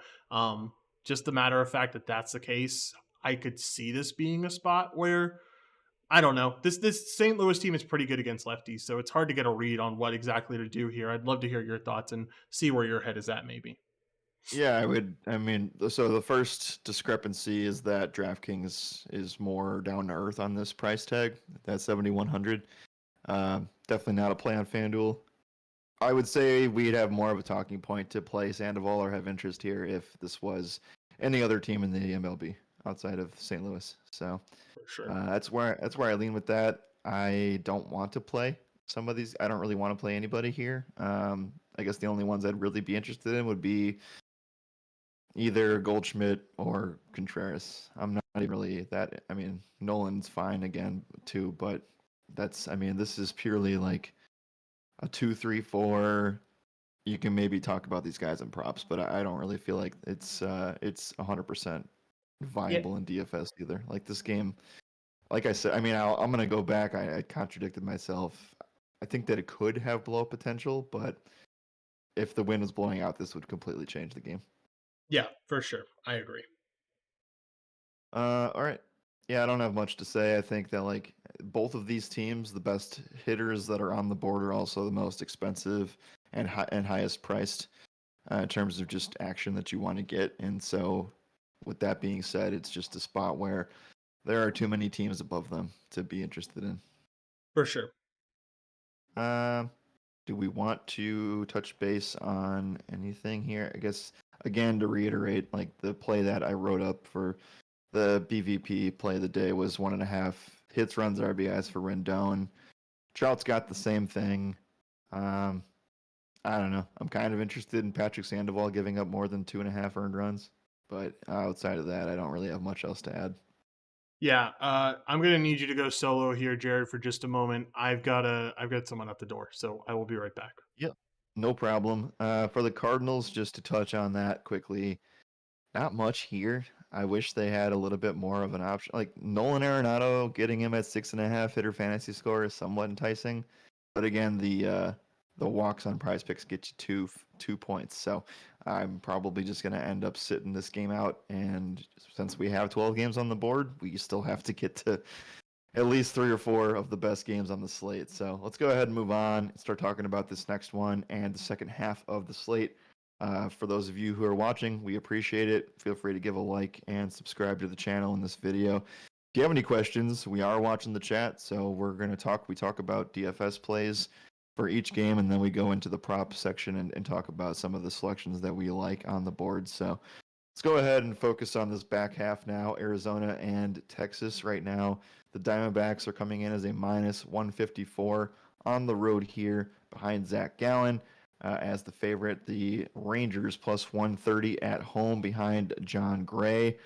just the matter of fact that that's the case, I could see this being a spot where I don't know. This St. Louis team is pretty good against lefties, so it's hard to get a read on what exactly to do here. I'd love to hear your thoughts and see where your head is at, maybe. Yeah, I would. I mean, so the first discrepancy is that DraftKings is more down to earth on this price tag. That's 7,100. Definitely not a play on FanDuel. I would say we'd have more of a talking point to play Sandoval or have interest here if this was any other team in the MLB outside of St. Louis. So For sure. that's where I lean with that. I don't want to play some of these. I don't really want to play anybody here. I guess the only ones I'd really be interested in would be either Goldschmidt or Contreras. I'm not even really that. I mean, Nolan's fine again too, but I mean, this is purely like a 2, 3, 4. You can maybe talk about these guys in props, but I don't really feel like it's 100% Yeah. viable in DFS either. Like this game, like I said, I mean, I'm gonna go back. I contradicted myself. I think that it could have blow up potential, but if the wind was blowing out, this would completely change the game. Yeah, for sure. I agree. All right. Yeah, I don't have much to say. I think that like both of these teams, the best hitters that are on the board are also the most expensive and highest priced in terms of just action that you want to get. And so, with that being said, it's just a spot where there are too many teams above them to be interested in. For sure. Do we want to touch base on anything here? I guess again to reiterate, like the play that I wrote up for the BVP play of the day was 1.5 hits, runs, RBIs for Rendon. Trout's got the same thing. I don't know. I'm kind of interested in Patrick Sandoval giving up more than 2.5 earned runs, but outside of that, I don't really have much else to add. Yeah, I'm gonna need you to go solo here, Jared, for just a moment. I've got someone at the door, so I will be right back. Yep, no problem. For the Cardinals, just to touch on that quickly, not much here. I wish they had a little bit more of an option. Like Nolan Arenado, getting him at 6.5 hitter fantasy score is somewhat enticing, but again, the walks on Prize Picks get you 2 points. So I'm probably just going to end up sitting this game out. And since we have 12 games on the board, we still have to get to at least 3 or 4 of the best games on the slate. So let's go ahead and move on and start talking about this next one and the second half of the slate. For those of you who are watching, we appreciate it. Feel free to give a like and subscribe to the channel in this video. If you have any questions, we are watching the chat, so we're going to talk. We talk about DFS plays for each game, and then we go into the prop section and talk about some of the selections that we like on the board. So let's go ahead and focus on this back half now. Arizona and Texas right now. The Diamondbacks are coming in as a minus 154 on the road here behind Zach Gallen. As the favorite, the Rangers plus 130 at home behind John Gray.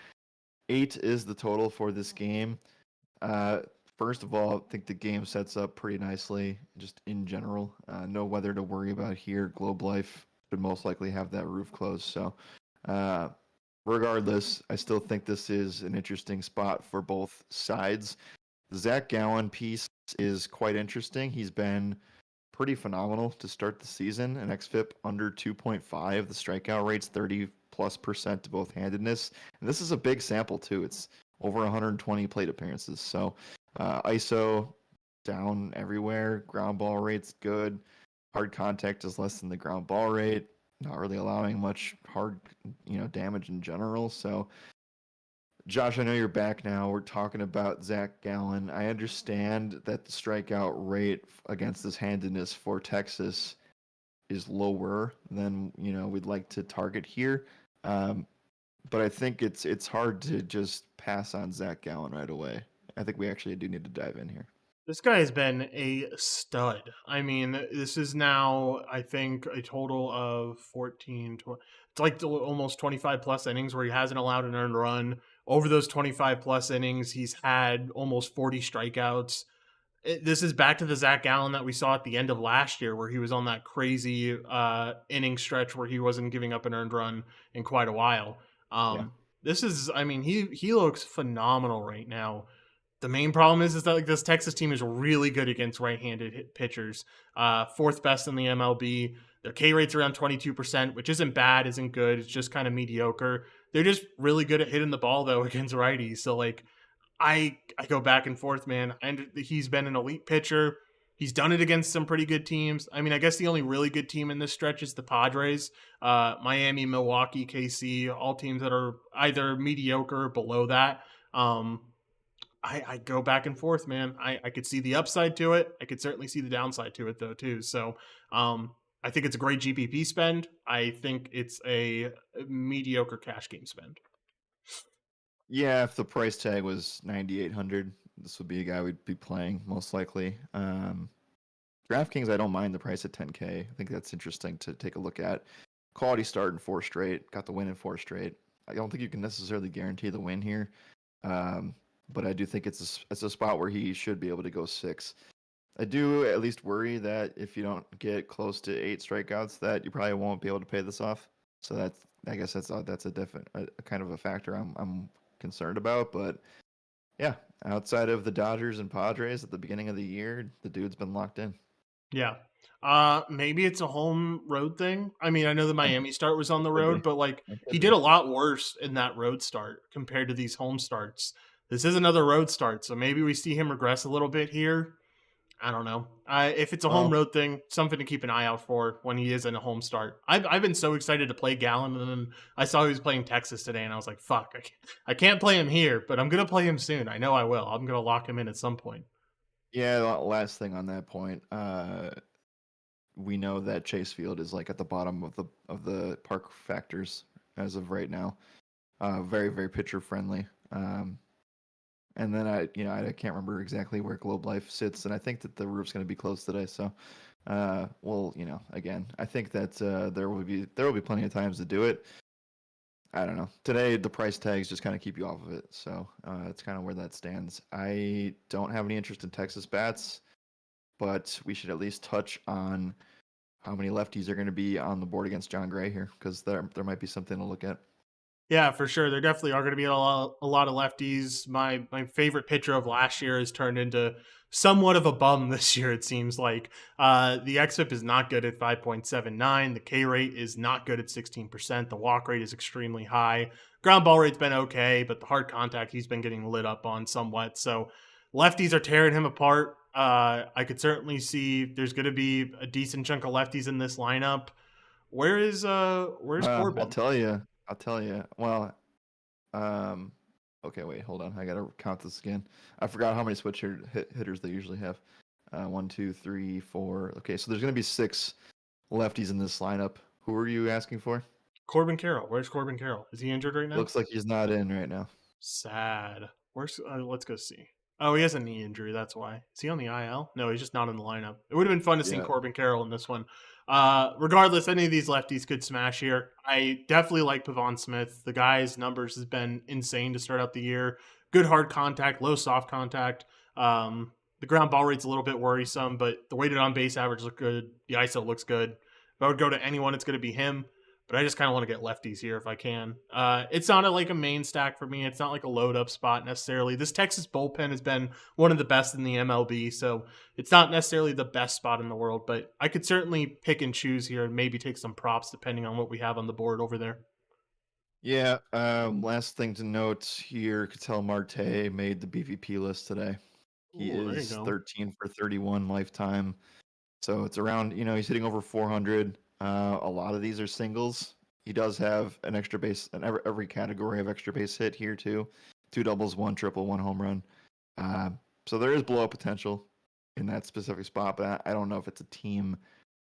8 is the total for this game. First of all, I think the game sets up pretty nicely, just in general. No weather to worry about here. Globe Life should most likely have that roof closed. So, regardless, I still think this is an interesting spot for both sides. The Zach Gallen piece is quite interesting. He's been pretty phenomenal to start the season. An xFIP under 2.5. The strikeout rate's 30+% to both handedness. And this is a big sample, too. It's over 120 plate appearances. So ISO down everywhere. Ground ball rate's good. Hard contact is less than the ground ball rate. Not really allowing much hard, damage in general. So Josh, I know you're back now. We're talking about Zach Gallen. I understand that the strikeout rate against this handedness for Texas is lower than we'd like to target here, but I think it's hard to just pass on Zach Gallen right away. I think we actually do need to dive in here. This guy has been a stud. I mean, this is now, I think, a total of 14, 20, it's like almost 25 plus innings where he hasn't allowed an earned run. Over those 25 plus innings, he's had almost 40 strikeouts. This is back to the Zach Gallen that we saw at the end of last year, where he was on that crazy inning stretch where he wasn't giving up an earned run in quite a while. Yeah. This is, I mean, he looks phenomenal right now. The main problem is that like this Texas team is really good against right-handed pitchers. Fourth best in the MLB. Their K rate's around 22%, which isn't bad, isn't good. It's just kind of mediocre. They're just really good at hitting the ball though against righties. So like I go back and forth, man. And he's been an elite pitcher. He's done it against some pretty good teams. I mean, I guess the only really good team in this stretch is the Padres, Miami, Milwaukee, KC, all teams that are either mediocre or below that. I go back and forth, man. I could see the upside to it. I could certainly see the downside to it, though, too. So I think it's a great GPP spend. I think it's a mediocre cash game spend. Yeah, if the price tag was 9,800, this would be a guy we'd be playing most likely. DraftKings, I don't mind the price at 10K. I think that's interesting to take a look at. Quality start in 4 straight, got the win in 4 straight. I don't think you can necessarily guarantee the win here, but I do think it's a spot where he should be able to go 6. I do at least worry that if you don't get close to 8 strikeouts, that you probably won't be able to pay this off. So I guess that's a different a kind of a factor I'm concerned about. But yeah, outside of the Dodgers and Padres at the beginning of the year, the dude's been locked in. Yeah. Maybe it's a home road thing. I mean, I know the Miami start was on the Could road, be. but like It he could did be. a lot worse in that road start compared to these home starts. This is another road start, so maybe we see him regress a little bit here. I don't know. If it's a home Well, road thing, something to keep an eye out for when he is in a home start. I've been so excited to play Gallon, and then I saw he was playing Texas today, and I was like, "Fuck, I can't play him here, but I'm gonna play him soon. I know I will. I'm gonna lock him in at some point." yeah, last thing on that point. We know that Chase Field is like at the bottom of the park factors as of right now. Very very pitcher friendly. And then I can't remember exactly where Globe Life sits, and I think that the roof's going to be closed today. So, again, I think that there will be plenty of times to do it. I don't know. Today the price tags just kind of keep you off of it, so it's kind of where that stands. I don't have any interest in Texas bats, but we should at least touch on how many lefties are going to be on the board against John Gray here, because there might be something to look at. Yeah, for sure. There definitely are going to be a lot of lefties. My favorite pitcher of last year has turned into somewhat of a bum this year. It seems like the xFIP is not good at 5.79. The K rate is not good at 16%. The walk rate is extremely high. Ground ball rate's been okay, but the hard contact he's been getting lit up on somewhat. So lefties are tearing him apart. I could certainly see there's going to be a decent chunk of lefties in this lineup. Where's I'll Corbin? tell you. I'll tell you. Well, um, okay, wait, hold on. I gotta count this again. I forgot how many hitters they usually have. One, two, three, four. Okay, so there's gonna be six lefties in this lineup. Who are you asking for? Corbin Carroll. Where's Corbin Carroll? Is he injured right now? Looks like he's not in right now. Sad. Where's let's go see. Oh, he has a knee injury. That's why. Is he on the IL? No, he's just not in the lineup. It would have been fun to see Yeah. Corbin Carroll in this one. Regardless, any of these lefties could smash here. I definitely like Pavon Smith. The guy's numbers has been insane to start out the year. Good hard contact, low soft contact. The ground ball rate's a little bit worrisome, but the weighted on base average look good. The ISO looks good. If I would go to anyone, it's going to be him. But I just kind of want to get lefties here if I can. It's not like a main stack for me. It's not like a load up spot necessarily. This Texas bullpen has been one of the best in the MLB, so it's not necessarily the best spot in the world. But I could certainly pick and choose here and maybe take some props depending on what we have on the board over there. Yeah. Last thing to note here: Ketel Marte made the BVP list today. He Ooh, there you is go. 13 for 31 lifetime. So it's around, he's hitting over 400. A lot of these are singles. He does have an extra base, every category of extra base hit here too. Two doubles, one triple, one home run. Uh, so there is blow up potential in that specific spot, but I don't know if it's a team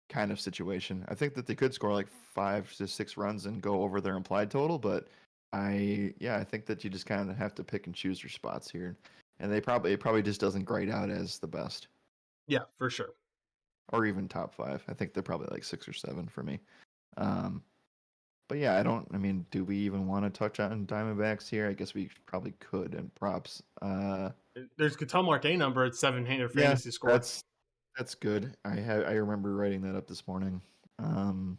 kind of situation. I think that they could score like 5 to 6 runs and go over their implied total, but I think that you just kind of have to pick and choose your spots here, and it probably just doesn't grade out as the best Yeah, for sure. or even top 5. I think they're probably like 6 or 7 for me. Um, but yeah, I mean, do we even want to touch on Diamondbacks here? I guess we probably could in props. There's Ketel Marte number at 700 Yeah, fantasy score. that's good. I remember writing that up this morning. Um,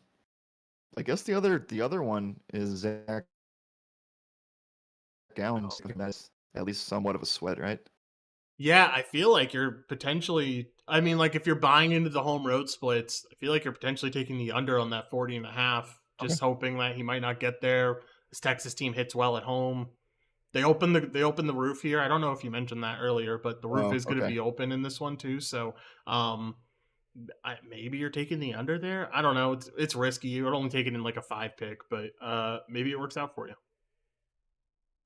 I guess the other one is Zach Gallen. Oh, okay. That's at least somewhat of a sweat, right? Yeah, I feel like you're potentially, I mean, like if you're buying into the home road splits, I feel like you're potentially taking the under on that 40 and a half, Okay. just hoping that he might not get there. This Texas team hits well at home. They open the roof here. I don't know if you mentioned that earlier, but the roof Oh, is going to okay. be open in this one too. So um, maybe you're taking the under there. I don't know. It's risky. You would only take it in like a 5 pick, but maybe it works out for you.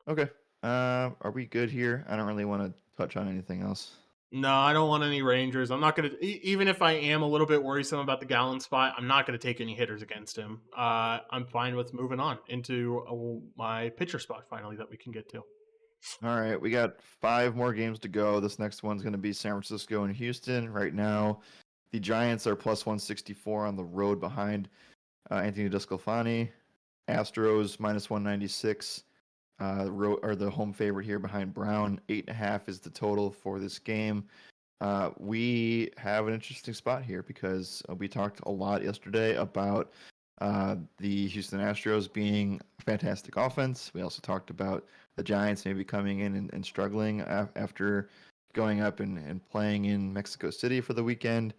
Okay. Are we good here? I don't really want to touch on anything else. No, I don't want any Rangers. I'm not going to, even if I am a little bit worrisome about the Gallon spot, I'm not going to take any hitters against him. I'm fine with moving on into my pitcher spot finally that we can get to. All right, we got 5 more games to go. This next one's going to be San Francisco and Houston. Right now, the Giants are plus 164 on the road behind Anthony Desclafani. Astros minus 196. The home favorite here behind Brown. 8.5 is the total for this game. We have an interesting spot here because we talked a lot yesterday about the Houston Astros being a fantastic offense. We also talked about the Giants maybe coming in and struggling after going up and playing in Mexico City for the weekend.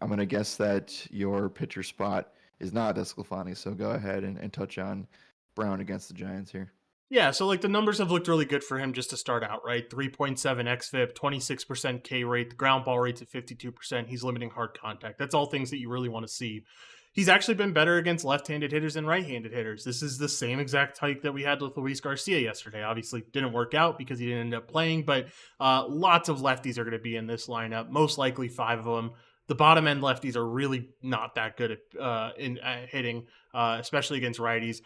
I'm going to guess that your pitcher spot is not Esclafani, so go ahead and touch on Brown against the Giants here. Yeah, so like the numbers have looked really good for him just to start out, right? 3.7 xFIP, 26% K rate, the ground ball rate's at 52%. He's limiting hard contact. That's all things that you really want to see. He's actually been better against left-handed hitters than right-handed hitters. This is the same exact type that we had with Luis Garcia yesterday. Obviously, didn't work out because he didn't end up playing, but lots of lefties are going to be in this lineup. Most likely 5 of them. The bottom end lefties are really not that good at hitting, especially against righties.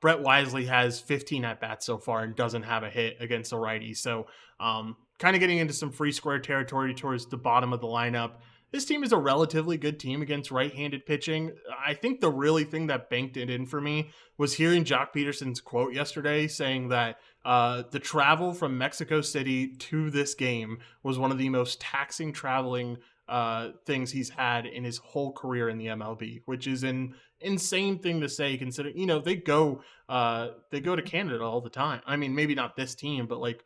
Brett Wisely has 15 at bats so far and doesn't have a hit against the righty. So, kind of getting into some free square territory towards the bottom of the lineup. This team is a relatively good team against right-handed pitching. I think the really thing that banked it in for me was hearing Jock Peterson's quote yesterday saying that the travel from Mexico City to this game was one of the most taxing traveling things he's had in his whole career in the MLB, which is an insane thing to say considering, they go to Canada all the time. I mean, maybe not this team, but like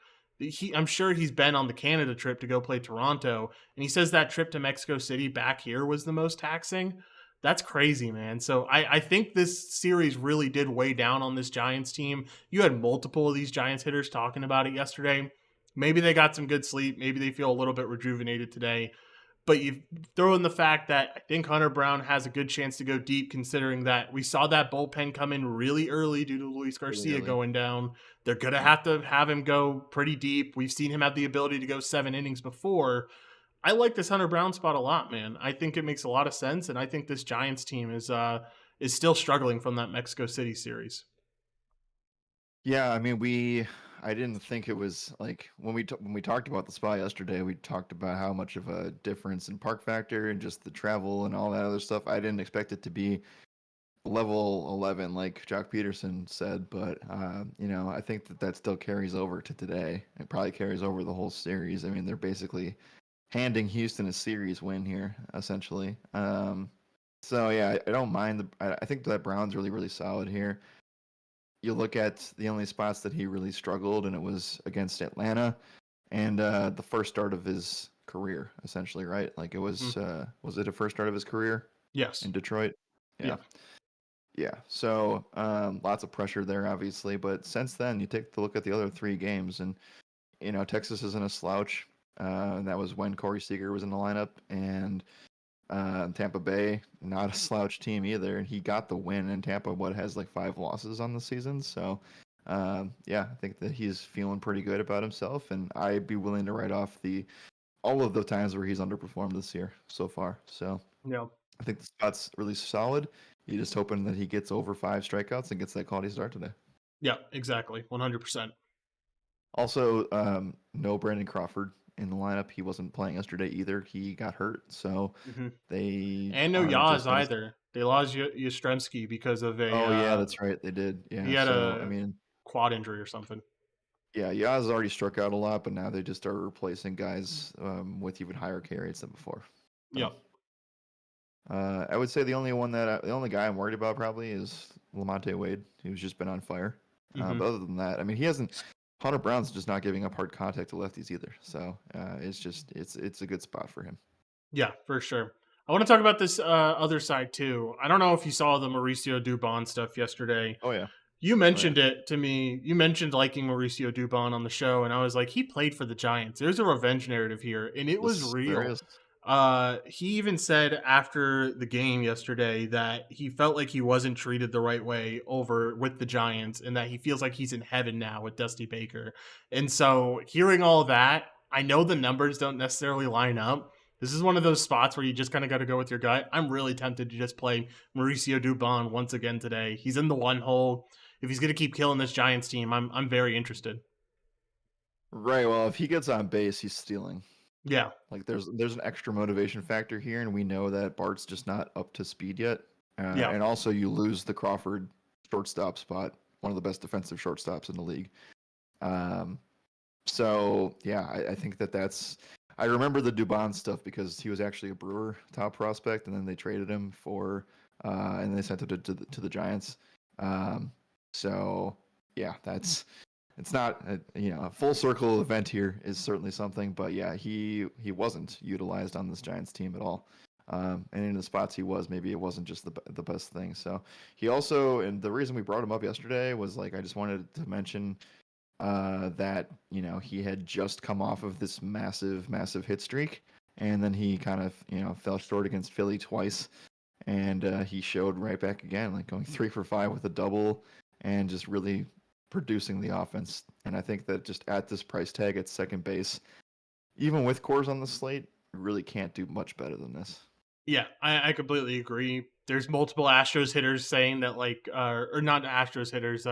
I'm sure he's been on the Canada trip to go play Toronto, and he says that trip to Mexico City back here was the most taxing. That's crazy, man. So I think this series really did weigh down on this Giants team. You had multiple of these Giants hitters talking about it yesterday. Maybe they got some good sleep. Maybe they feel a little bit rejuvenated today. But you throw in the fact that I think Hunter Brown has a good chance to go deep, considering that we saw that bullpen come in really early due to Luis Garcia going down. They're going to have him go pretty deep. We've seen him have the ability to go 7 innings before. I like this Hunter Brown spot a lot, man. I think it makes a lot of sense, and I think this Giants team is still struggling from that Mexico City series. Yeah, I mean, I didn't think it was like when we talked about the spot yesterday, we talked about how much of a difference in park factor and just the travel and all that other stuff. I didn't expect it to be level 11 like Jock Peterson said, but I think that still carries over to today. It probably carries over the whole series. I mean, they're basically handing Houston a series win here, essentially. So yeah, I don't mind I think that Brown's really, really solid here. You look at the only spots that he really struggled, and it was against Atlanta and the first start of his career, essentially, right? Like it was it a first start of his career? Yes. In Detroit? Yeah. Yeah. So lots of pressure there, obviously. But since then, you take a look at the other 3 games, and Texas isn't a slouch. And that was when Corey Seager was in the lineup, and Tampa Bay, not a slouch team either, and he got the win. And Tampa, has like 5 losses on the season, so yeah, I think that he's feeling pretty good about himself, and I'd be willing to write off all of the times where he's underperformed this year so far. So yeah, I think the spot's really solid. You're just hoping that he gets over 5 strikeouts and gets that quality start today. Yeah, exactly, 100%. Also, no Brandon Crawford in the lineup. He wasn't playing yesterday either. He got hurt, so they and no Yaz either. They lost Yastrzemski because of a. Oh yeah, that's right. They did. Yeah. He had I mean, quad injury or something. Yeah, Yaz already struck out a lot, but now they just are replacing guys with even higher K rates than before. So, Yep. I would say the only guy I'm worried about probably is Lamonte Wade, who's just been on fire. But other than that, I mean, Hunter Brown's just not giving up hard contact to lefties either. So it's a good spot for him. Yeah, for sure. I want to talk about this other side too. I don't know if you saw the Mauricio Dubon stuff yesterday. Oh yeah. You mentioned it to me. You mentioned liking Mauricio Dubon on the show, and I was like, he played for the Giants. There's a revenge narrative here, and it was real. He even said after the game yesterday that he felt like he wasn't treated the right way over with the Giants, and that he feels like he's in heaven now with Dusty Baker. And so hearing all that, I know the numbers don't necessarily line up. This is one of those spots where you just kind of got to go with your gut. I'm really tempted to just play Mauricio Dubon once again today. He's in the 1 hole. If he's going to keep killing this Giants team, I'm very interested. Right. Well, if he gets on base, he's stealing. Yeah. Like there's an extra motivation factor here, and we know that Bart's just not up to speed yet. Yeah. And also you lose the Crawford shortstop spot, one of the best defensive shortstops in the league. So yeah, I think that's. I remember the Dubon stuff because he was actually a Brewer top prospect, and then they traded him and they sent him to the Giants. So yeah, it's not a full circle event here is certainly something, but yeah, he wasn't utilized on this Giants team at all. And in the spots he was, maybe it wasn't just the best thing. So he also, and the reason we brought him up yesterday was like I just wanted to mention that he had just come off of this massive hit streak, and then he kind of fell short against Philly twice, and he showed right back again, like going 3 for 5 with a double, and just really producing the offense. And I think that just at this price tag at second base, even with cores on the slate, really can't do much better than this. Yeah, I completely agree. There's multiple Astros hitters saying that or not Astros hitters,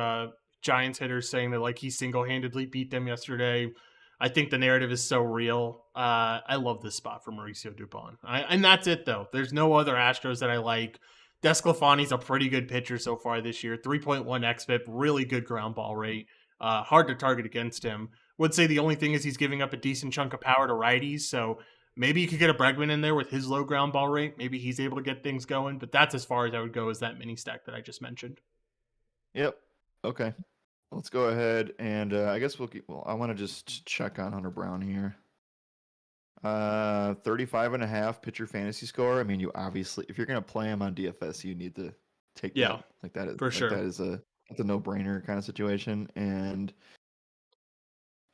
Giants hitters saying that like he single-handedly beat them yesterday. I think the narrative is so real. I love this spot for Mauricio Dubon. And that's it though. There's no other Astros that I like. Desclafani's a pretty good pitcher so far this year. 3.1 xFIP, really good ground ball rate. Hard to target against him. Would say the only thing is he's giving up a decent chunk of power to righties, so maybe you could get a Bregman in there with his low ground ball rate. Maybe he's able to get things going, but that's as far as I would go as that mini stack that I just mentioned. Yep. Okay. Let's go ahead and I guess I want to just check on Hunter Brown here. 35.5 pitcher fantasy score. I mean, you obviously, if you're going to play him on DFS, you need to take that. Like that is for sure. That is a no-brainer kind of situation. And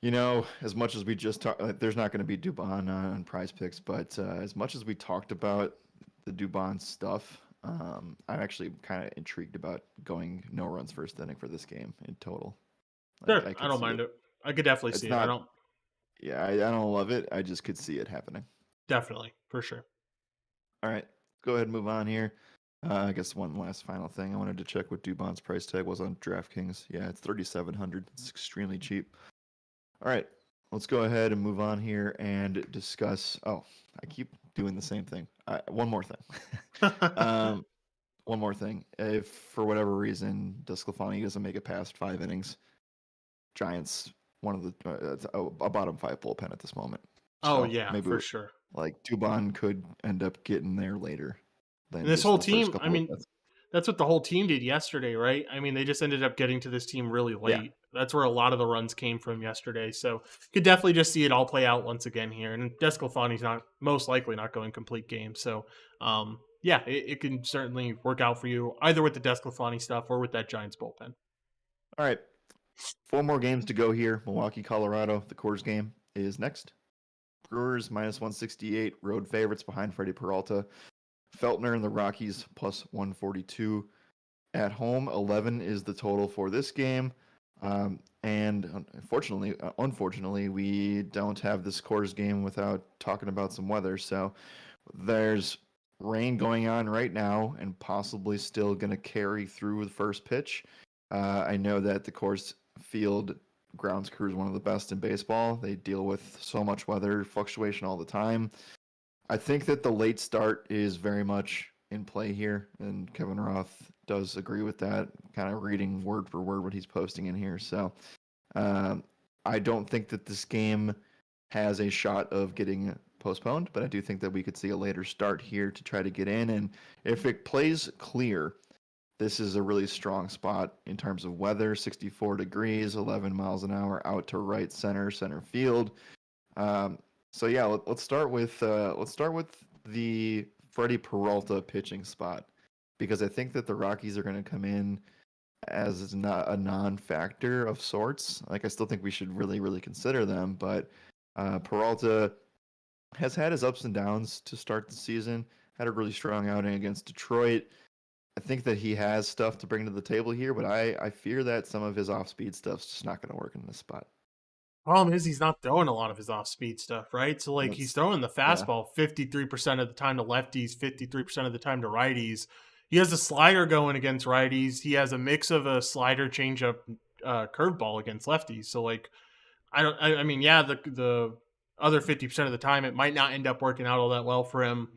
as much as we just talked, there's not going to be Dubon on Prize Picks, but as much as we talked about the Dubon stuff, I'm actually kind of intrigued about going no runs first inning for this game in total. Sure, I don't mind it. I could definitely see it. Yeah, I don't love it. I just could see it happening. Definitely, for sure. All right, go ahead and move on here. I guess one last final thing. I wanted to check what Dubon's price tag was on DraftKings. Yeah, it's $3,700. It's extremely cheap. All right, let's go ahead and move on here and discuss. Oh, I keep doing the same thing. One more thing. One more thing. If for whatever reason Desclafani doesn't make it past 5 innings, Giants one of the a bottom 5 bullpen at this moment. So yeah, maybe for sure. Like Dubon could end up getting there later. And this whole team, I mean, that's what the whole team did yesterday, right? I mean, they just ended up getting to this team really late. Yeah. That's where a lot of the runs came from yesterday. So could definitely just see it all play out once again here. And Desclafani's most likely not going complete game. So yeah, it can certainly work out for you either with the Desclafani stuff or with that Giants bullpen. All right. 4 more games to go here. Milwaukee, Colorado. The Coors game is next. Brewers -168. Road favorites behind Freddie Peralta. Feltner and the Rockies +142. At home, 11 is the total for this game. And unfortunately, we don't have this Coors game without talking about some weather. So there's rain going on right now and possibly still going to carry through the first pitch. I know that the Coors Field grounds crew is one of the best in baseball. They deal with so much weather fluctuation all the time. I think that the late start is very much in play here, and Kevin Roth does agree with that, kind of reading word for word what he's posting in here. So I don't think that this game has a shot of getting postponed, but I do think that we could see a later start here to try to get in. And if it plays clear, this is a really strong spot in terms of weather. 64 degrees, 11 miles an hour out to right center field. So yeah, let's start with the Freddie Peralta pitching spot, because I think that the Rockies are going to come in as not a non-factor of sorts. Like I still think we should really consider them, but Peralta has had his ups and downs to start the season. Had a really strong outing against Detroit. I think that he has stuff to bring to the table here, but I fear that some of his off-speed stuff's just not going to work in this spot. Problem is he's not throwing a lot of his off-speed stuff, right? So like he's throwing the fastball 53% of the time to lefties, 53% of the time to righties. He has a slider going against righties. He has a mix of a slider, changeup, curveball against lefties. So like I mean, yeah, the other 50% of the time it might not end up working out all that well for him.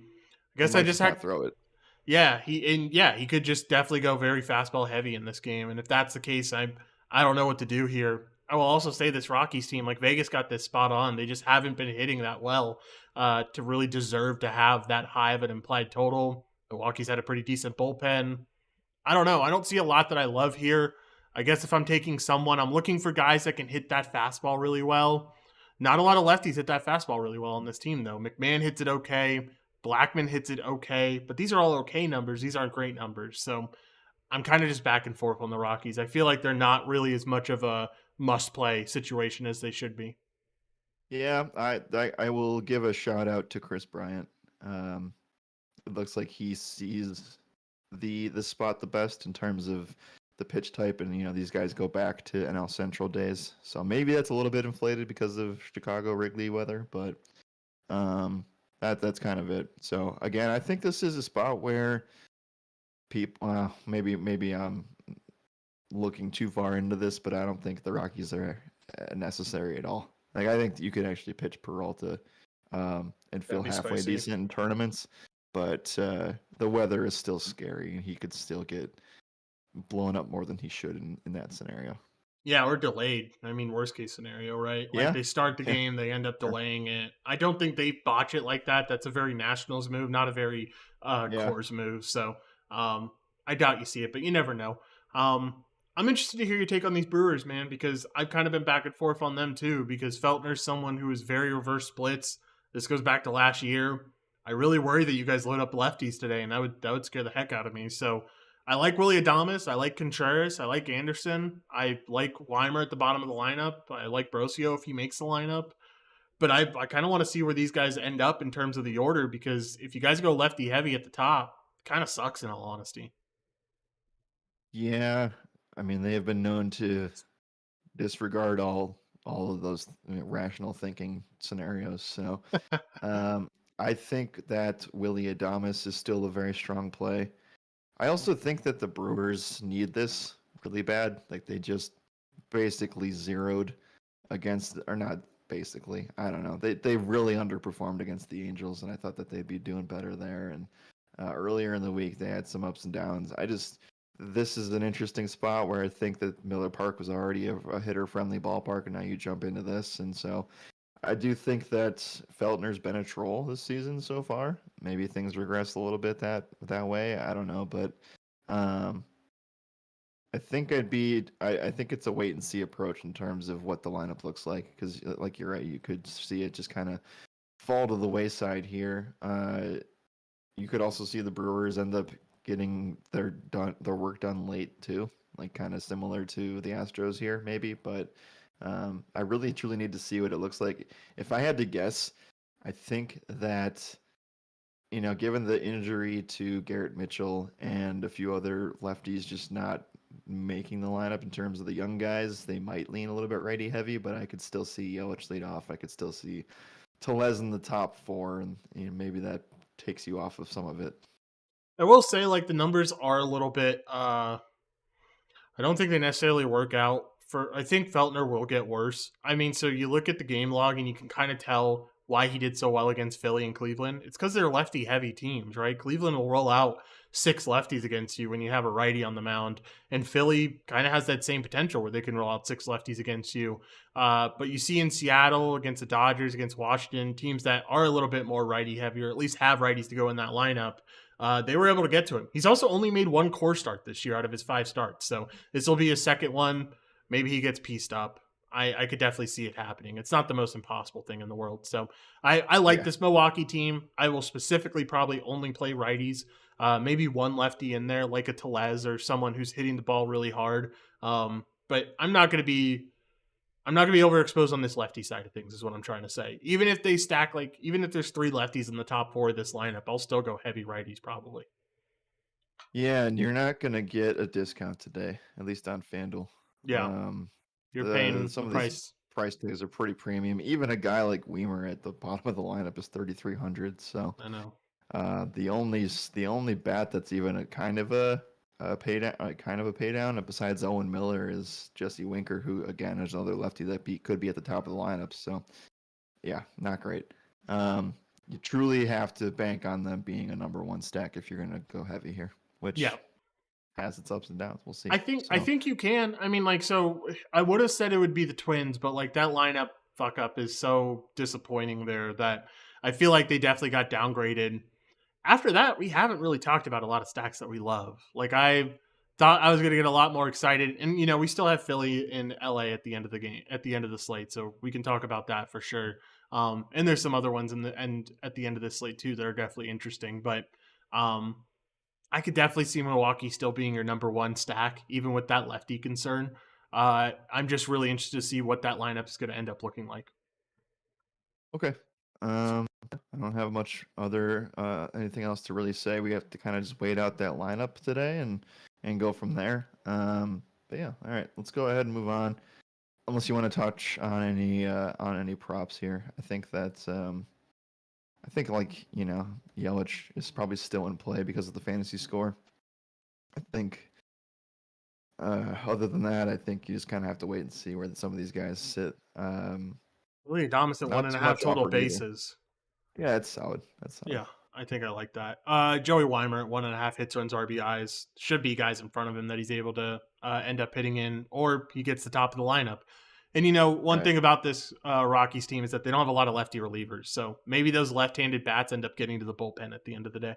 I guess I just had to throw it. Yeah, he could just definitely go very fastball heavy in this game. And if that's the case, I don't know what to do here. I will also say this Rockies team, like Vegas got this spot on. They just haven't been hitting that well to really deserve to have that high of an implied total. Milwaukee's had a pretty decent bullpen. I don't know. I don't see a lot that I love here. I guess if I'm taking someone, I'm looking for guys that can hit that fastball really well. Not a lot of lefties hit that fastball really well on this team, though. McMahon hits it okay. Blackman hits it okay, but these are all okay numbers. These aren't great numbers. So I'm kind of just back and forth on the Rockies. I feel like they're not really as much of a must-play situation as they should be. Yeah, I will give a shout out to Chris Bryant. Um, it looks like he sees the spot the best in terms of the pitch type, and these guys go back to NL Central days, so maybe that's a little bit inflated because of Chicago Wrigley weather, but that's kind of it. So again, I think this is a spot where people maybe I'm looking too far into this, but I don't think the Rockies are necessary at all. Like I think you could actually pitch Peralta and feel halfway spicy. decent in tournaments, but the weather is still scary, and he could still get blown up more than he should in that scenario. Yeah, or delayed. I mean, worst case scenario, right? Like Yeah, they start the yeah, game, they end up sure. delaying it. I don't think they botch it like that. That's a very Nationals move, not a very Yeah. Coors move. So I doubt you see it, but you never know. I'm interested to hear your take on these Brewers, man, because I've kind of been back and forth on them too. Because Feltner's someone who is very reverse splits. This goes back to last year. I really worry that you guys load up lefties today, and that would scare the heck out of me. So I like Willie Adames. I like Contreras. I like Anderson. I like Weimer at the bottom of the lineup. I like Brosio if he makes the lineup. But I kind of want to see where these guys end up in terms of the order, because if you guys go lefty heavy at the top, it kind of sucks in all honesty. Yeah, I mean they have been known to disregard all of those rational thinking scenarios. So I think that Willie Adames is still a very strong play. I also think that the Brewers need this really bad. Like they just basically zeroed against, or not basically. I don't know. They really underperformed against the Angels, and I thought that they'd be doing better there. And earlier in the week, they had some ups and downs. This is an interesting spot where I think that Miller Park was already a hitter-friendly ballpark, and now you jump into this, and so I do think that Feltner's been a troll this season so far. Maybe things regress a little bit that way. I don't know, but um, I think I think it's a wait and see approach in terms of what the lineup looks like, because like you're right, you could see it just kind of fall to the wayside here. You could also see the Brewers end up getting their work done late too, like kind of similar to the Astros here, maybe. But I really truly need to see what it looks like. If I had to guess, I think that given the injury to Garrett Mitchell and a few other lefties just not making the lineup in terms of the young guys, they might lean a little bit righty heavy. But I could still see Yelich lead off. I could still see Tellez in the top four, and maybe that takes you off of some of it. I will say, like, the numbers are a little bit. I don't think they necessarily work out for. I think Feltner will get worse. I mean, so you look at the game log and you can kind of tell why he did so well against Philly and Cleveland. It's because they're lefty heavy teams, right? Cleveland will roll out 6 lefties against you when you have a righty on the mound, and Philly kind of has that same potential where they can roll out 6 lefties against you. But you see in Seattle, against the Dodgers, against Washington, teams that are a little bit more righty heavy, or at least have righties to go in that lineup. They were able to get to him. He's also only made 1 core start this year out of his 5 starts. So this will be his second one. Maybe he gets pieced up. I could definitely see it happening. It's not the most impossible thing in the world. So I like this Milwaukee team. I will specifically probably only play righties. Maybe one lefty in there, like a Tellez or someone who's hitting the ball really hard. But I'm not going to be overexposed on this lefty side of things, is what I'm trying to say. Even if they stack, like, even if there's 3 lefties in the top 4 of this lineup, I'll still go heavy righties probably. Yeah, and you're not gonna get a discount today, at least on FanDuel. Yeah, you're paying Some the of these price. price tags are pretty premium. Even a guy like Weimer at the bottom of the lineup is 3,300. So I know. the only bat that's even a kind of a pay down, besides Owen Miller, is Jesse Winker, who again is another lefty that could be at the top of the lineup. So yeah, not great. You truly have to bank on them being a number 1 stack if you're gonna go heavy here, Yeah, which has its ups and downs. We'll see. I So think you can. I mean, like, so I would have said it would be the Twins, but like that lineup fuck up is so disappointing there that I feel like they definitely got downgraded. After that, we haven't really talked about a lot of stacks that we love. Like, thought I was going to get a lot more excited. And, we still have Philly in LA at the end of the game, at the end of the slate. So we can talk about that for sure. And there's some other ones in the end at the end of the slate too that are definitely interesting. But I could definitely see Milwaukee still being your number one stack, even with that lefty concern. I'm just really interested to see what that lineup is going to end up looking like. Okay. I don't have much other anything else to really say. We have to kind of just wait out that lineup today and go from there. But yeah, all right, let's go ahead and move on. Unless you want to touch on any props here, I think that's I think Yelich is probably still in play because of the fantasy score. I think other than that, I think you just kind of have to wait and see where some of these guys sit. Willie Adames at one Not and a too half much total offered either. bases. Yeah, it's solid. That's solid. Yeah, I think I like that. Joey Weimer at 1.5 hits, runs, RBIs. Should be guys in front of him that he's able to end up hitting in, or he gets the top of the lineup. And one Right. thing about this Rockies team is that they don't have a lot of lefty relievers. So maybe those left-handed bats end up getting to the bullpen at the end of the day.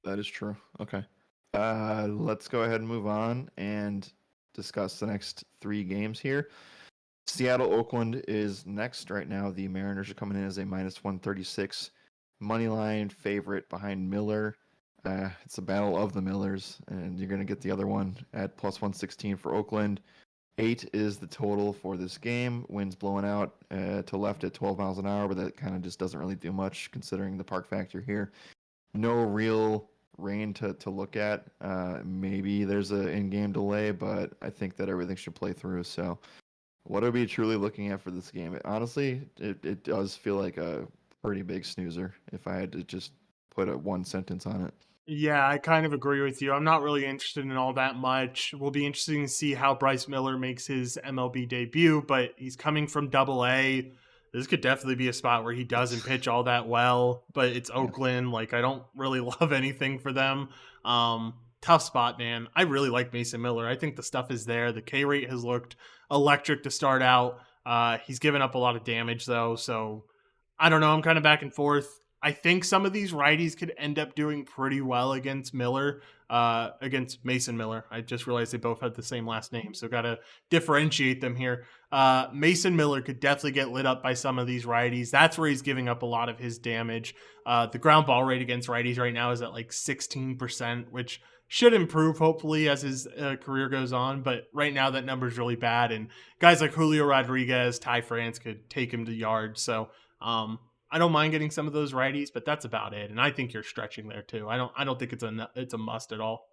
That is true. Okay. Let's go ahead and move on and discuss the next 3 games here. Seattle, Oakland is next right now. The Mariners are coming in as a -136 money line favorite behind Miller. It's a battle of the Millers, and you're going to get the other one at +116 for Oakland. 8 is the total for this game. Wind's blowing out to left at 12 miles an hour, but that kind of just doesn't really do much considering the park factor here. No real rain to look at. Maybe there's an in-game delay, but I think that everything should play through. So what are we truly looking at for this game? Honestly, it does feel like a pretty big snoozer if I had to just put one sentence on it. Yeah, I kind of agree with you. I'm not really interested in all that much. Will be interesting to see how Bryce Miller makes his MLB debut, but he's coming from Double A. This could definitely be a spot where he doesn't pitch all that well, but it's Yeah. Oakland. Like, I don't really love anything for them. Tough spot, man. I really like Mason Miller. I think the stuff is there. The K rate has looked electric to start out. He's given up a lot of damage though, so I don't know. I'm kind of back and forth. I think some of these righties could end up doing pretty well against Miller, against Mason Miller. I just realized they both had the same last name, so got to differentiate them here. Mason Miller could definitely get lit up by some of these righties. That's where he's giving up a lot of his damage. The ground ball rate against righties right now is at like 16%, which should improve hopefully as his career goes on. But right now that number is really bad, and guys like Julio Rodriguez, Ty France could take him to yards. So I don't mind getting some of those righties, but that's about it. And I think you're stretching there too. I don't think it's a must at all.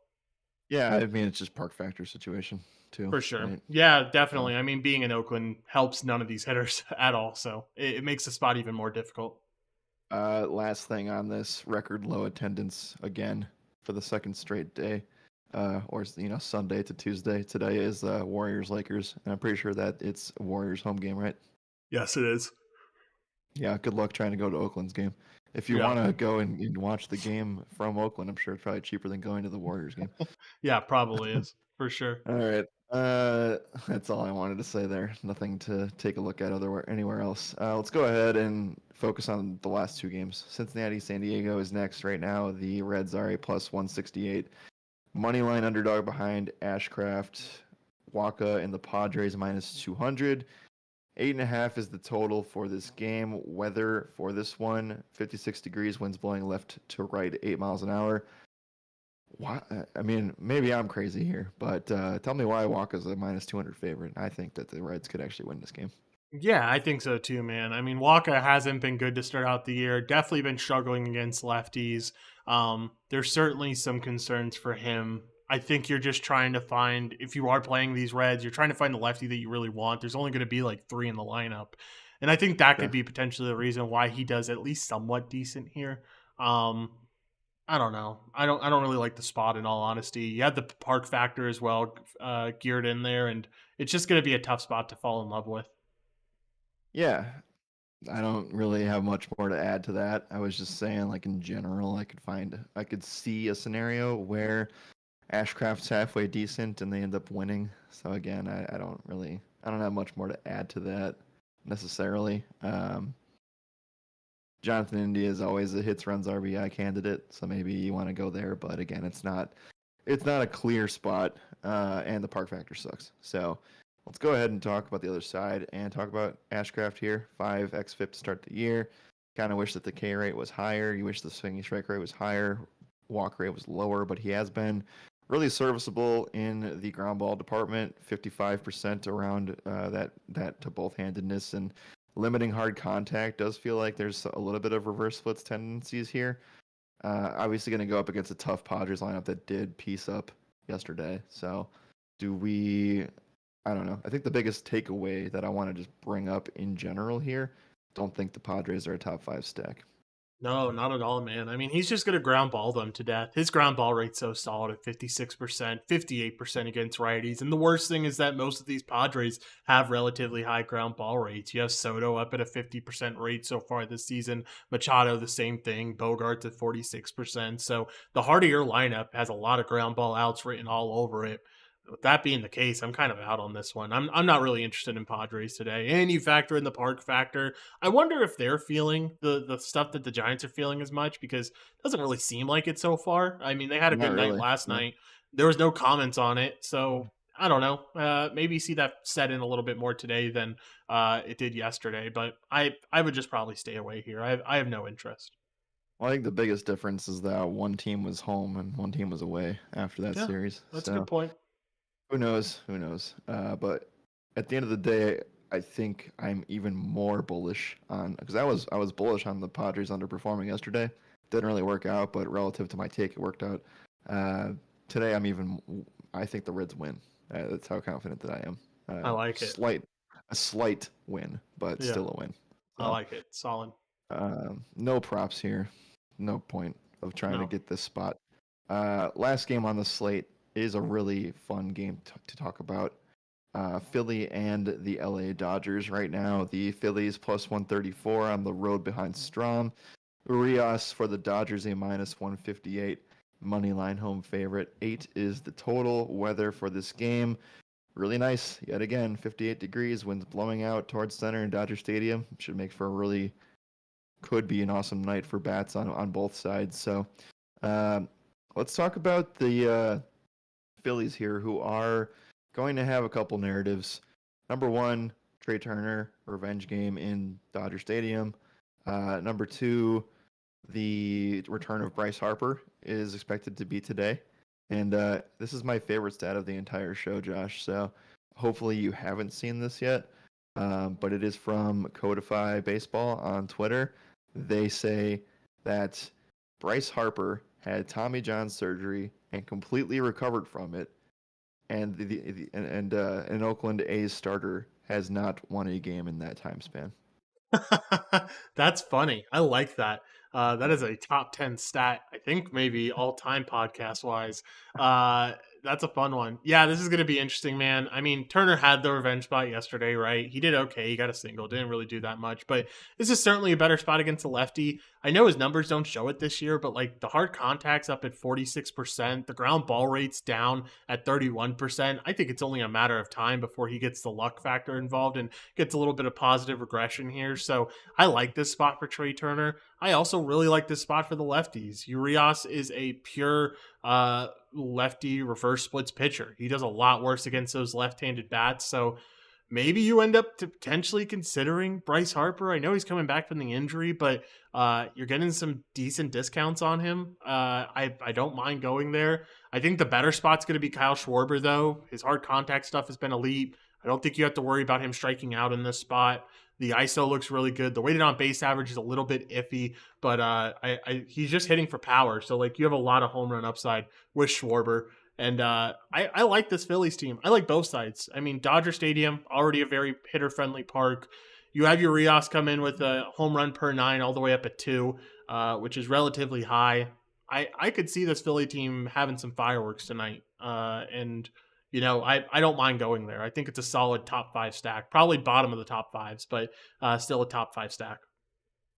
Yeah, I mean it's just park factor situation too, For sure. right? Yeah, So, definitely. I mean, being in Oakland helps none of these hitters at all. So it makes the spot even more difficult. last thing on this record low attendance again for the second straight day, or Sunday to Tuesday. Today is Warriors Lakers, and I'm pretty sure that it's a Warriors home game, right? Yes, it is. Yeah, good luck trying to go to Oakland's game. If you Yeah. want to go and watch the game from Oakland, I'm sure it's probably cheaper than going to the Warriors game. Yeah, probably is for sure. All right. That's all I wanted to say there. Nothing to take a look at anywhere else. Let's go ahead and focus on the last 2 games. Cincinnati, San Diego is next right now. The Reds are a +168 money line underdog behind Ashcraft, Waka, and the Padres -200. 8.5 is the total for this game. Weather for this one, 56 degrees, winds blowing left to right, 8 miles an hour. Why? I mean, maybe I'm crazy here, but tell me why Waka's a -200 favorite. I think that the Reds could actually win this game. Yeah, I think so too, man. I mean, Waka hasn't been good to start out the year. Definitely been struggling against lefties. There's certainly some concerns for him. I think you're just trying to find, if you are playing these Reds, you're trying to find the lefty that you really want. There's only going to be like 3 in the lineup. And I think that could Okay. be potentially the reason why he does at least somewhat decent here. Um, I don't know. I don't really like the spot in all honesty. You had the park factor as well geared in there, and it's just going to be a tough spot to fall in love with. Yeah, I don't really have much more to add to that. I was just saying, like in general, I could see a scenario where Ashcraft's halfway decent and they end up winning. So again, I don't have much more to add to that necessarily. Jonathan India is always a hits runs RBI candidate, so maybe you want to go there. But again, it's not it's not a clear spot, and the park factor sucks. So let's go ahead and talk about the other side and talk about Ashcraft here. 5 xFIP to start the year. Kind of wish that the K rate was higher. You wish the swinging strike rate was higher. Walk rate was lower, but he has been really serviceable in the ground ball department. 55% around that to both handedness and limiting hard contact. Does feel like there's a little bit of reverse splits tendencies here. Obviously going to go up against a tough Padres lineup that did piece up yesterday. So do we, I don't know. I think the biggest takeaway that I want to just bring up in general here, don't think the Padres are a top 5 stack. No, not at all, man. I mean, he's just going to ground ball them to death. His ground ball rate's so solid at 56%, 58% against righties. And the worst thing is that most of these Padres have relatively high ground ball rates. You have Soto up at a 50% rate so far this season. Machado, the same thing. Bogart's at 46%. So the heart of your lineup has a lot of ground ball outs written all over it. With that being the case, I'm kind of out on this one. I'm not really interested in Padres today. And you factor in the park factor. I wonder if they're feeling the stuff that the Giants are feeling as much, because it doesn't really seem like it so far. I mean, they had a Not good night really. last No. night. There was no comments on it. So I don't know. Maybe see that set in a little bit more today than it did yesterday. But I would just probably stay away here. I have no interest. Well, I think the biggest difference is that one team was home and one team was away after that Yeah, series. that's a So good point. who knows? Who knows? But at the end of the day, I think I'm even more bullish on, because I was bullish on the Padres underperforming yesterday. Didn't really work out, but relative to my take, it worked out. Today, I think the Reds win. That's how confident that I am. I like it. A slight win, but Yeah, still a win. I So like it. Solid. no props here. No point of trying to No. get this spot. Last game on the slate is a really fun game to talk about. Philly and the LA Dodgers right now. The Phillies plus 134 on the road behind Strom. Urias for the Dodgers a minus 158. Money line home favorite. 8 is the total. Weather for this game, really nice. Yet again, 58 degrees. Winds blowing out towards center in Dodger Stadium. Should make for a really, could be an awesome night for bats on both sides. So let's talk about the Phillies here, who are going to have a couple narratives. Number one, Trey Turner, revenge game in Dodger Stadium. Number two, the return of Bryce Harper is expected to be today. And this is my favorite stat of the entire show, Josh. So hopefully you haven't seen this yet. But it is from Codify Baseball on Twitter. They say that Bryce Harper had Tommy John surgery and completely recovered from it, and an Oakland A's starter has not won a game in that time span. That's funny. I like that. That is a top 10 stat, I think maybe all time podcast wise. That's a fun one. Yeah, this is going to be interesting, man. I mean, Turner had the revenge spot yesterday, right? He did okay. He got a single, didn't really do that much, but this is certainly a better spot against the lefty. I know his numbers don't show it this year, but like the hard contact's up at 46%, the ground ball rate's down at 31%. I think it's only a matter of time before he gets the luck factor involved and gets a little bit of positive regression here. So I like this spot for Trey Turner. I also really like this spot for the lefties. Urias is a pure lefty reverse splits pitcher. He does a lot worse against those left-handed bats. So maybe you end up potentially considering Bryce Harper. I know he's coming back from the injury, but you're getting some decent discounts on him. I don't mind going there. I think the better spot's going to be Kyle Schwarber, though. His hard contact stuff has been elite. I don't think you have to worry about him striking out in this spot. The ISO looks really good. The weighted on base average is a little bit iffy, but he's just hitting for power. So like you have a lot of home run upside with Schwarber. And I like this Phillies team. I like both sides. I mean, Dodger Stadium, already a very hitter-friendly park. You have your Rios come in with a home run per 9 all the way up at 2, which is relatively high. I could see this Philly team having some fireworks tonight. And I don't mind going there. I think it's a solid top 5 stack. Probably bottom of the top 5s, but still a top 5 stack.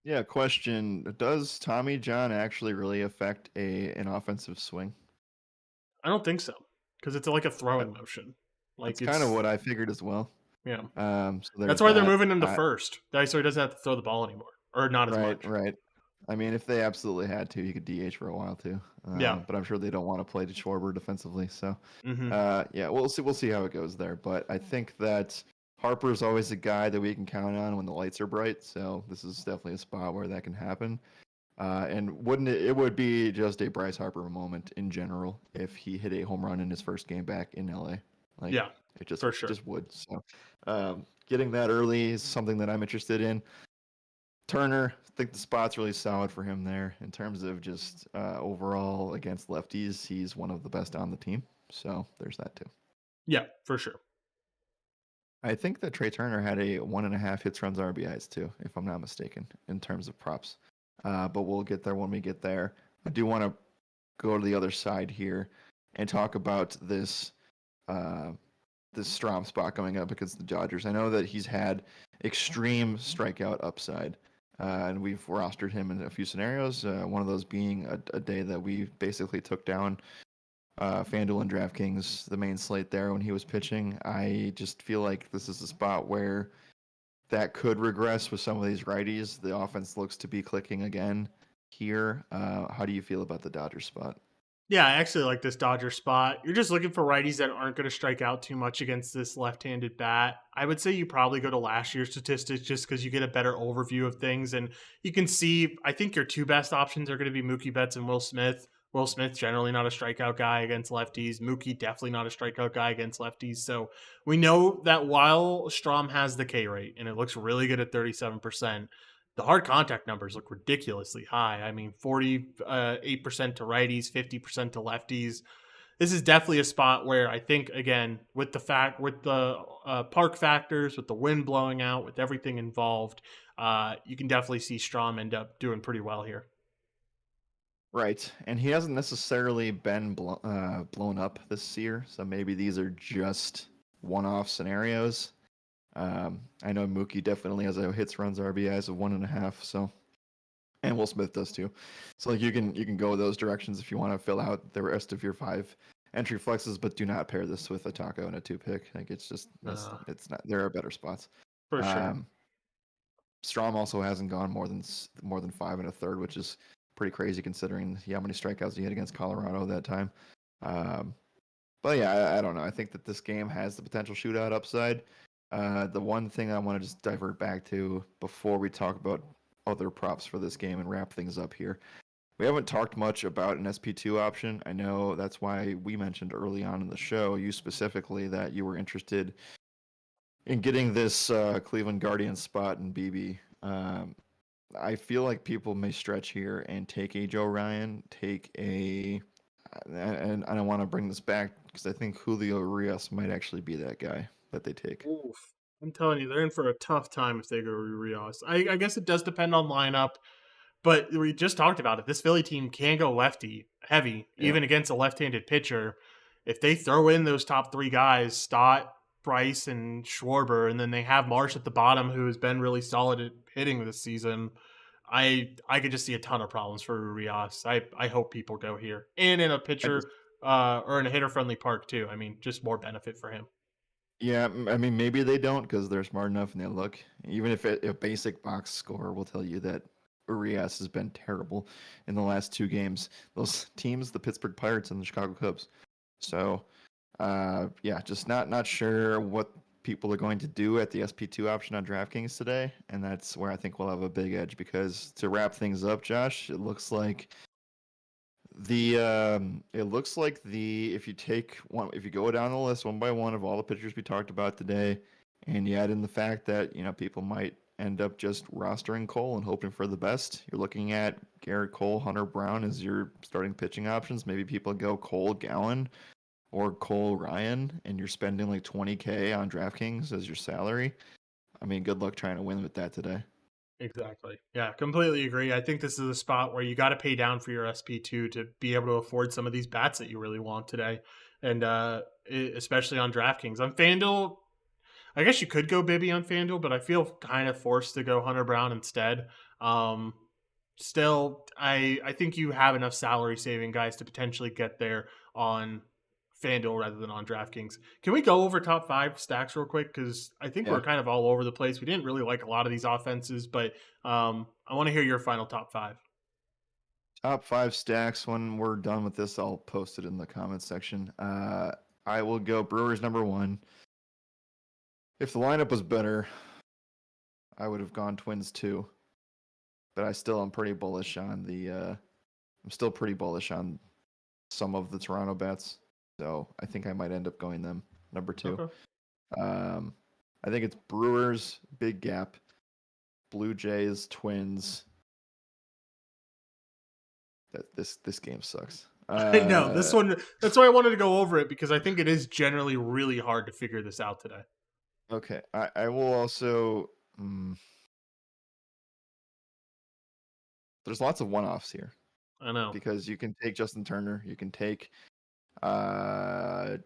Yeah, question. Does Tommy John actually really affect an offensive swing? I don't think so, because it's like a throwing That- motion. That's Like kind of what I figured as well. yeah. So That's there's why they're that. moving him to first, so he doesn't have to throw the ball anymore, or not as Right, much. right. I mean, if they absolutely had to, he could DH for a while too. Yeah. But I'm sure they don't want to play to Schwarber defensively. So, Hmm. yeah, we'll see. We'll see how it goes there. But I think that Harper is always a guy that we can count on when the lights are bright. So this is definitely a spot where that can happen. And wouldn't it? It would be just a Bryce Harper moment in general if he hit a home run in his first game back in LA. Like Yeah, it just for sure. just would. So, getting that early is something that I'm interested in. Turner, I think the spot's really solid for him there in terms of just overall against lefties. He's one of the best on the team. So there's that too. Yeah, for sure. I think that Trey Turner had a 1.5 hits, runs, RBIs too, if I'm not mistaken, in terms of props. But we'll get there when we get there. I do want to go to the other side here and talk about this Strom spot coming up against the Dodgers. I know that he's had extreme strikeout upside, and we've rostered him in a few scenarios. One of those being a day that we basically took down FanDuel and DraftKings, the main slate there when he was pitching. I just feel like this is a spot where that could regress with some of these righties. The offense looks to be clicking again here. How do you feel about the Dodgers spot? Yeah, I actually like this Dodger spot. You're just looking for righties that aren't going to strike out too much against this left-handed bat. I would say you probably go to last year's statistics just because you get a better overview of things. And you can see, I think your two best options are going to be Mookie Betts and Will Smith. Will Smith, generally not a strikeout guy against lefties. Mookie, definitely not a strikeout guy against lefties. So we know that while Strom has the K rate, and it looks really good at 37%, the hard contact numbers look ridiculously high. I mean, 48% to righties, 50% to lefties. This is definitely a spot where I think, again, with the park factors, with the wind blowing out, with everything involved, you can definitely see Strom end up doing pretty well here. Right, and he hasn't necessarily been blown up this year, so maybe these are just one-off scenarios. I know Mookie definitely has a hits, runs, RBIs of 1.5, so and Will Smith does too. So like you can go those directions if you want to fill out the rest of your 5 entry flexes, but do not pair this with a taco and a 2 pick. Like it's just it's not. There are better spots. For sure. Um, Strom also hasn't gone more than 5 1/3, which is pretty crazy considering how many strikeouts he had against Colorado that time. Um, but yeah, I don't know. I think that this game has the potential shootout upside. The one thing I want to just divert back to before we talk about other props for this game and wrap things up here. We haven't talked much about an SP2 option. I know that's why we mentioned early on in the show, you specifically, that you were interested in getting this Cleveland Guardians spot in BB. I feel like people may stretch here and take a Joe Ryan, and I want to bring this back because I think Julio Urias might actually be that guy that they take. Oof. I'm telling you, they're in for a tough time if they go Rios. I guess it does depend on lineup. But we just talked about it. This Philly team can go lefty heavy, Yeah. even against a left-handed pitcher. If they throw in those top three guys, Stott, Bryce, and Schwarber, and then they have Marsh at the bottom, who has been really solid at hitting this season, I could just see a ton of problems for Urias. I hope people go here. And in a I just pitcher or in a hitter-friendly park, too. I mean, just more benefit for him. Yeah, I mean, maybe they don't because they're smart enough and they look. Even if a basic box score will tell you that Urias has been terrible in the last 2 games. Those teams, the Pittsburgh Pirates and the Chicago Cubs. So, yeah, just not sure what people are going to do at the SP2 option on DraftKings today, and that's where I think we'll have a big edge because to wrap things up, Josh, it looks like if you go down the list one by one of all the pitchers we talked about today, and you add in the fact that people might end up just rostering Cole and hoping for the best, you're looking at Garrett Cole, Hunter Brown as your starting pitching options. Maybe people go Cole Gallen or Cole Ryan, and you're spending like $20K on DraftKings as your salary. I mean, good luck trying to win with that today. Exactly. Yeah, completely agree. I think this is a spot where you got to pay down for your SP2 to be able to afford some of these bats that you really want today. And especially on DraftKings. On FanDuel, I guess you could go Bibby on FanDuel, but I feel kind of forced to go Hunter Brown instead. Um, Still, I think you have enough salary saving guys to potentially get there on FanDuel rather than on DraftKings. Can we go over top 5 stacks real quick? Because I think Yeah. we're kind of all over the place. We didn't really like a lot of these offenses, but I want to hear your final top 5. top 5 stacks. When we're done with this, I'll post it in the comments section. I will go Brewers number 1. If the lineup was better, I would have gone Twins 2. But I still am pretty bullish on I'm still pretty bullish on some of the Toronto bets. So I think I might end up going them number 2. Okay. I think it's Brewers, big gap, Blue Jays, Twins. This game sucks. I know this one. That's why I wanted to go over it, because I think it is generally really hard to figure this out today. Okay, I will also. There's lots of one-offs here. I know, because you can take Justin Turner. You can take. I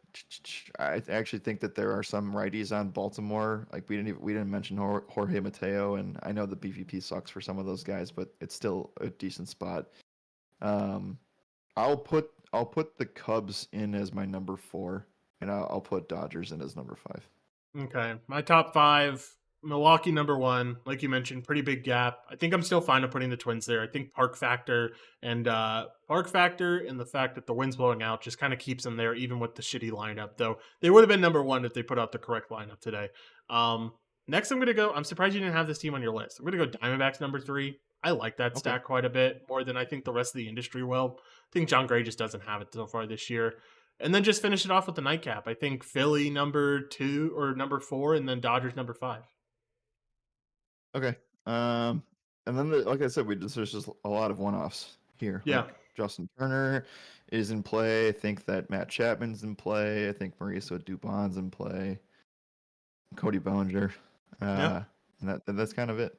actually think that there are some righties on Baltimore. Like we didn't mention Jorge Mateo, and I know the BVP sucks for some of those guys, but it's still a decent spot. I'll put the Cubs in as my number 4, and I'll put Dodgers in as number 5. Okay, my top 5: Milwaukee number 1, like you mentioned, pretty big gap. I think I'm still fine with putting the Twins there. I think park factor and the fact that the wind's blowing out just kind of keeps them there, even with the shitty lineup. Though they would have been number 1 if they put out the correct lineup today. Next, I'm gonna go. I'm surprised you didn't have this team on your list. I'm gonna go Diamondbacks number 3. I like that stack quite a bit more than I think the rest of the industry will. I think John Gray just doesn't have it so far this year. And then just finish it off with the nightcap. I think Philly number 2 or number 4, and then Dodgers number 5. Okay. And then, like I said, there's just a lot of one-offs here. Yeah. Like Justin Turner is in play. I think that Matt Chapman's in play. I think Mauricio Dubon's in play. Cody Bellinger. And that's kind of it.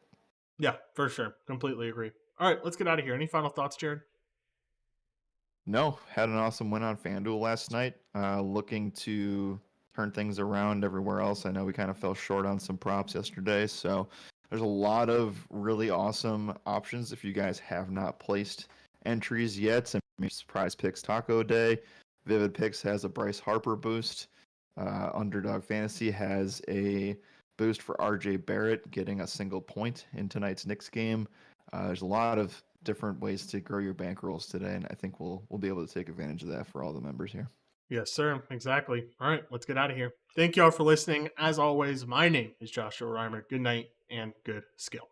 Yeah, for sure. Completely agree. All right, let's get out of here. Any final thoughts, Jared? No, had an awesome win on FanDuel last night. Looking to turn things around everywhere else. I know we kind of fell short on some props yesterday, so there's a lot of really awesome options if you guys have not placed entries yet. Surprise Picks Taco Day. Vivid Picks has a Bryce Harper boost. Underdog Fantasy has a boost for RJ Barrett getting a single point in tonight's Knicks game. There's a lot of different ways to grow your bankrolls today, and I think we'll be able to take advantage of that for all the members here. Yes, sir. Exactly. All right, let's get out of here. Thank you all for listening. As always, my name is Joshua Riemer. Good night and good skill.